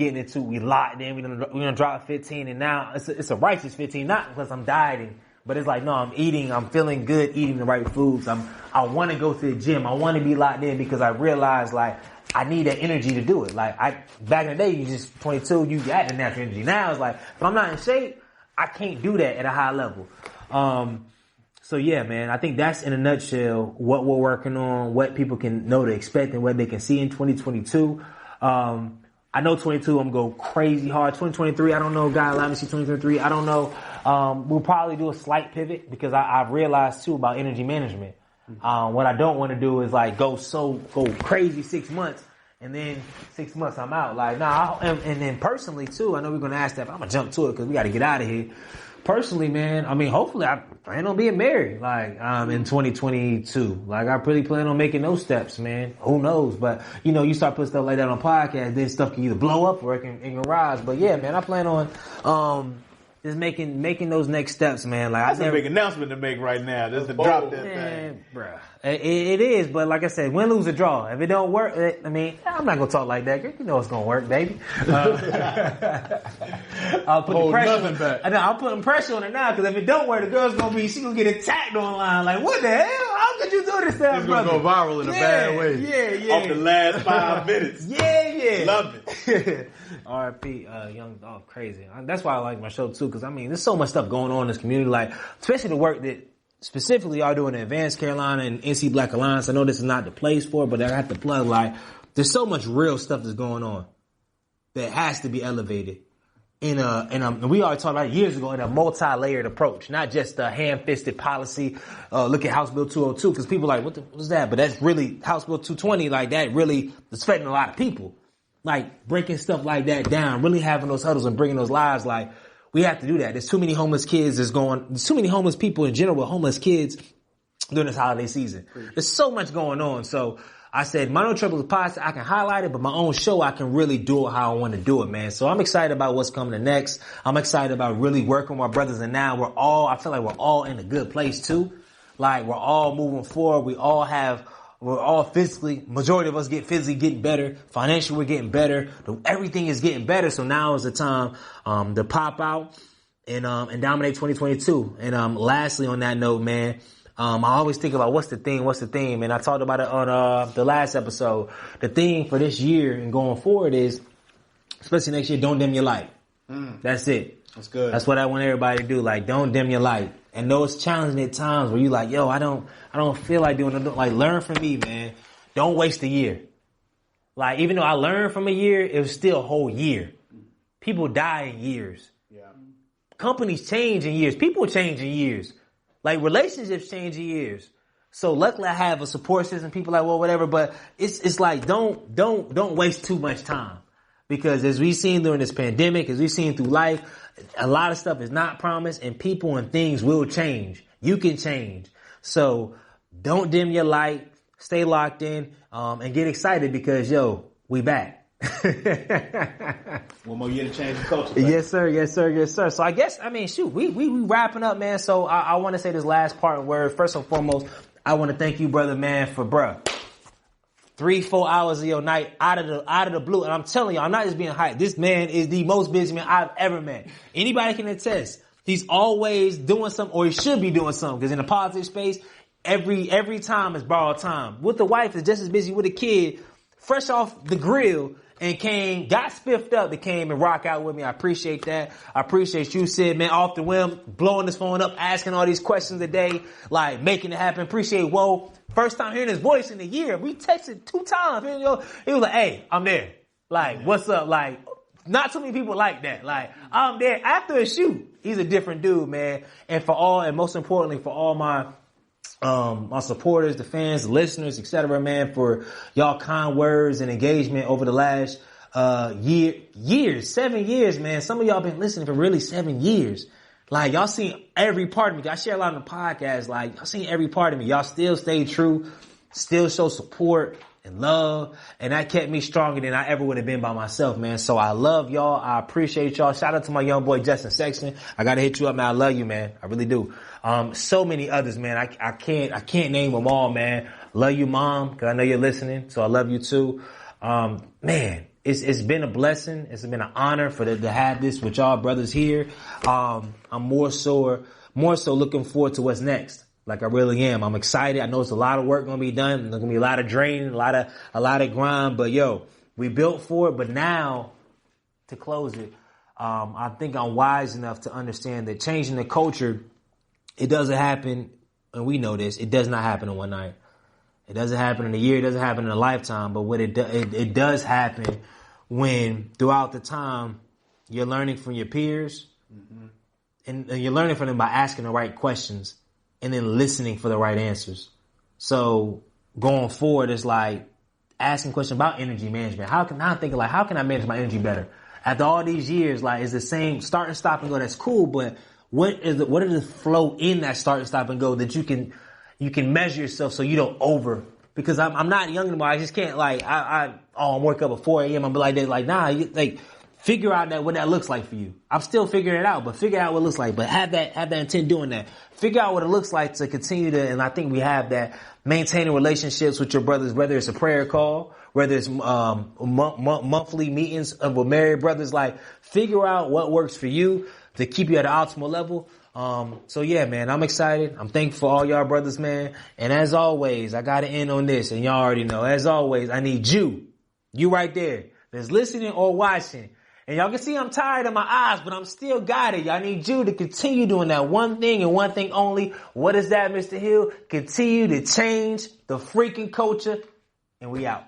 locked in. We're gonna drop 15, and now it's a righteous 15, not because I'm dieting. But it's like, no, I'm feeling good eating the right foods. I want to go to the gym. I want to be locked in because I realize, like, I need that energy to do it. Like, back in the day, you just 22, you got the natural energy. Now it's like, if I'm not in shape, I can't do that at a high level. So yeah, man, I think that's in a nutshell what we're working on, what people can know to expect and what they can see in 2022. I know 22, I'm going to go crazy hard. 2023, I don't know. God allow me to see 2023. I don't know. We'll probably do a slight pivot because I've realized too about energy management. What I don't want to do is like go crazy 6 months and then 6 months I'm out. Like, nah, and then personally too, I know we're going to ask that, but I'm going to jump to it because we got to get out of here. Personally, man, I mean, hopefully I plan on being married, like, in 2022. Like, I really plan on making those steps, man. Who knows? But, you start putting stuff like that on podcasts, then stuff can either blow up or it can rise. But yeah, man, I plan on, just making those next steps, man. Like, that's a big announcement to make right now. Just to drop that thing. Bruh. It is, but like I said, win, lose, or draw. If it don't work, I mean, I'm not gonna talk like that. You know it's gonna work, baby. I'll put the pressure. Back. I'm putting pressure on it now because if it don't work, the girl's she gonna get attacked online. Like, what the hell? How could you do this to her, It's gonna go viral in a bad way. Yeah. Off the last 5 minutes. Yeah. Love it. R.I.P. Young Dog, crazy. That's why I like my show too, because I mean, there's so much stuff going on in this community, like especially the work that specifically y'all doing in Advanced Carolina and NC Black Alliance. I know this is not the place for it, but I have to plug, like, there's so much real stuff that's going on that has to be elevated and we already talked about it years ago in a multi-layered approach, not just a ham-fisted policy. Look at House Bill 202, because people are like, what's that? But that's really House Bill 220, like that really is affecting a lot of people. Like breaking stuff like that down, really having those huddles and bringing those lives, like, we have to do that. There's too many homeless kids. There's too many homeless people in general with homeless kids during this holiday season. There's so much going on. So I said, Minority Trailblazer Podcast, I can highlight it, but my own show, I can really do it how I want to do it, man. So I'm excited about what's coming next. I'm excited about really working with my brothers. And now I feel like we're all in a good place too. Like, we're all moving forward. We're all physically, majority of us physically getting better. Financially, we're getting better. Everything is getting better. So now is the time, to pop out and dominate 2022. And, lastly on that note, man, I always think about what's the theme. And I talked about it on, the last episode. The theme for this year and going forward is, especially next year, don't dim your light. That's it. That's good. That's what I want everybody to do. Like, don't dim your light. And those challenging at times where you like, yo, I don't feel like doing it. Like, learn from me, man. Don't waste a year. Like, even though I learned from a year, it was still a whole year. People die in years. Yeah. Companies change in years. People change in years. Like, relationships change in years. So luckily I have a support system. People like, well, whatever. But it's like, don't waste too much time. Because as we've seen during this pandemic, as we've seen through life, a lot of stuff is not promised and people and things will change. You can change. So don't dim your light. Stay locked in, and get excited because, yo, we back. One more year to change the culture. Yes, sir. Yes, sir. Yes, sir. So I guess, I mean, shoot, we wrapping up, man. So I want to say this last part where, first and foremost, I want to thank you, brother, man, for 3-4 hours of your night out of the blue. And I'm telling you, I'm not just being hyped. This man is the most busy man I've ever met. Anybody can attest. He's always doing something, or he should be doing something, because in the politics space, every time is borrowed time. With the wife is just as busy with a kid, fresh off the grill, and got spiffed up that came and rock out with me. I appreciate that. I appreciate you, Sid, man, off the whim, blowing his phone up, asking all these questions a day, like making it happen. Appreciate Whoa. First time hearing his voice in a year. We texted 2 times. He was like, hey, I'm there. Like, what's up? Like, not too many people like that. Like, I'm there after a shoot. He's a different dude, man. And most importantly, for all my supporters, the fans, the listeners, etc., man, for y'all kind words and engagement over the last 7 years, man. Some of y'all been listening for really 7 years. Like, y'all seen every part of me. I share a lot on the podcast. Like, y'all seen every part of me. Y'all still stay true, still show support and love, and that kept me stronger than I ever would have been by myself, man. So I love y'all. I appreciate y'all. Shout out to my young boy Justin Sexton. I gotta hit you up, man. I love you, man. I really do. So many others, man. I can't name them all, man. Love you, Mom, because I know you're listening, so I love you too. Man, it's been a blessing. It's been an honor to have this with y'all brothers here. I'm more so looking forward to what's next. Like, I really am. I'm excited. I know it's a lot of work going to be done. There's going to be a lot of draining, a lot of grind. But we built for it. But now, to close it, I think I'm wise enough to understand that changing the culture, it doesn't happen, and we know this. It does not happen in one night. It doesn't happen in a year. It doesn't happen in a lifetime. But what it does happen when throughout the time you're learning from your peers, and you're learning from them by asking the right questions, and then listening for the right answers. So going forward, it's like asking questions about energy management. How can I manage my energy better? After all these years, like, it's the same start and stop and go. That's cool, but what is the flow in that start and stop and go that you can measure yourself so you don't over? Because I'm not young anymore. I just can't, like, I'm wake up at 4 a.m. I'm be like that. Like, nah, figure out what that looks like for you. I'm still figuring it out, but figure out what it looks like. But have that intent doing that. Figure out what it looks like to continue to, and I think we have that, maintaining relationships with your brothers, whether it's a prayer call, whether it's monthly meetings with married brothers. Like, figure out what works for you to keep you at an optimal level. So yeah, man, I'm excited. I'm thankful for all y'all brothers, man. And as always, I gotta end on this, and y'all already know, as always, I need you right there, that's listening or watching. And y'all can see I'm tired of my eyes, but I'm still got it. Y'all need you to continue doing that one thing and one thing only. What is that, Mr. Hill? Continue to change the freaking culture. And we out.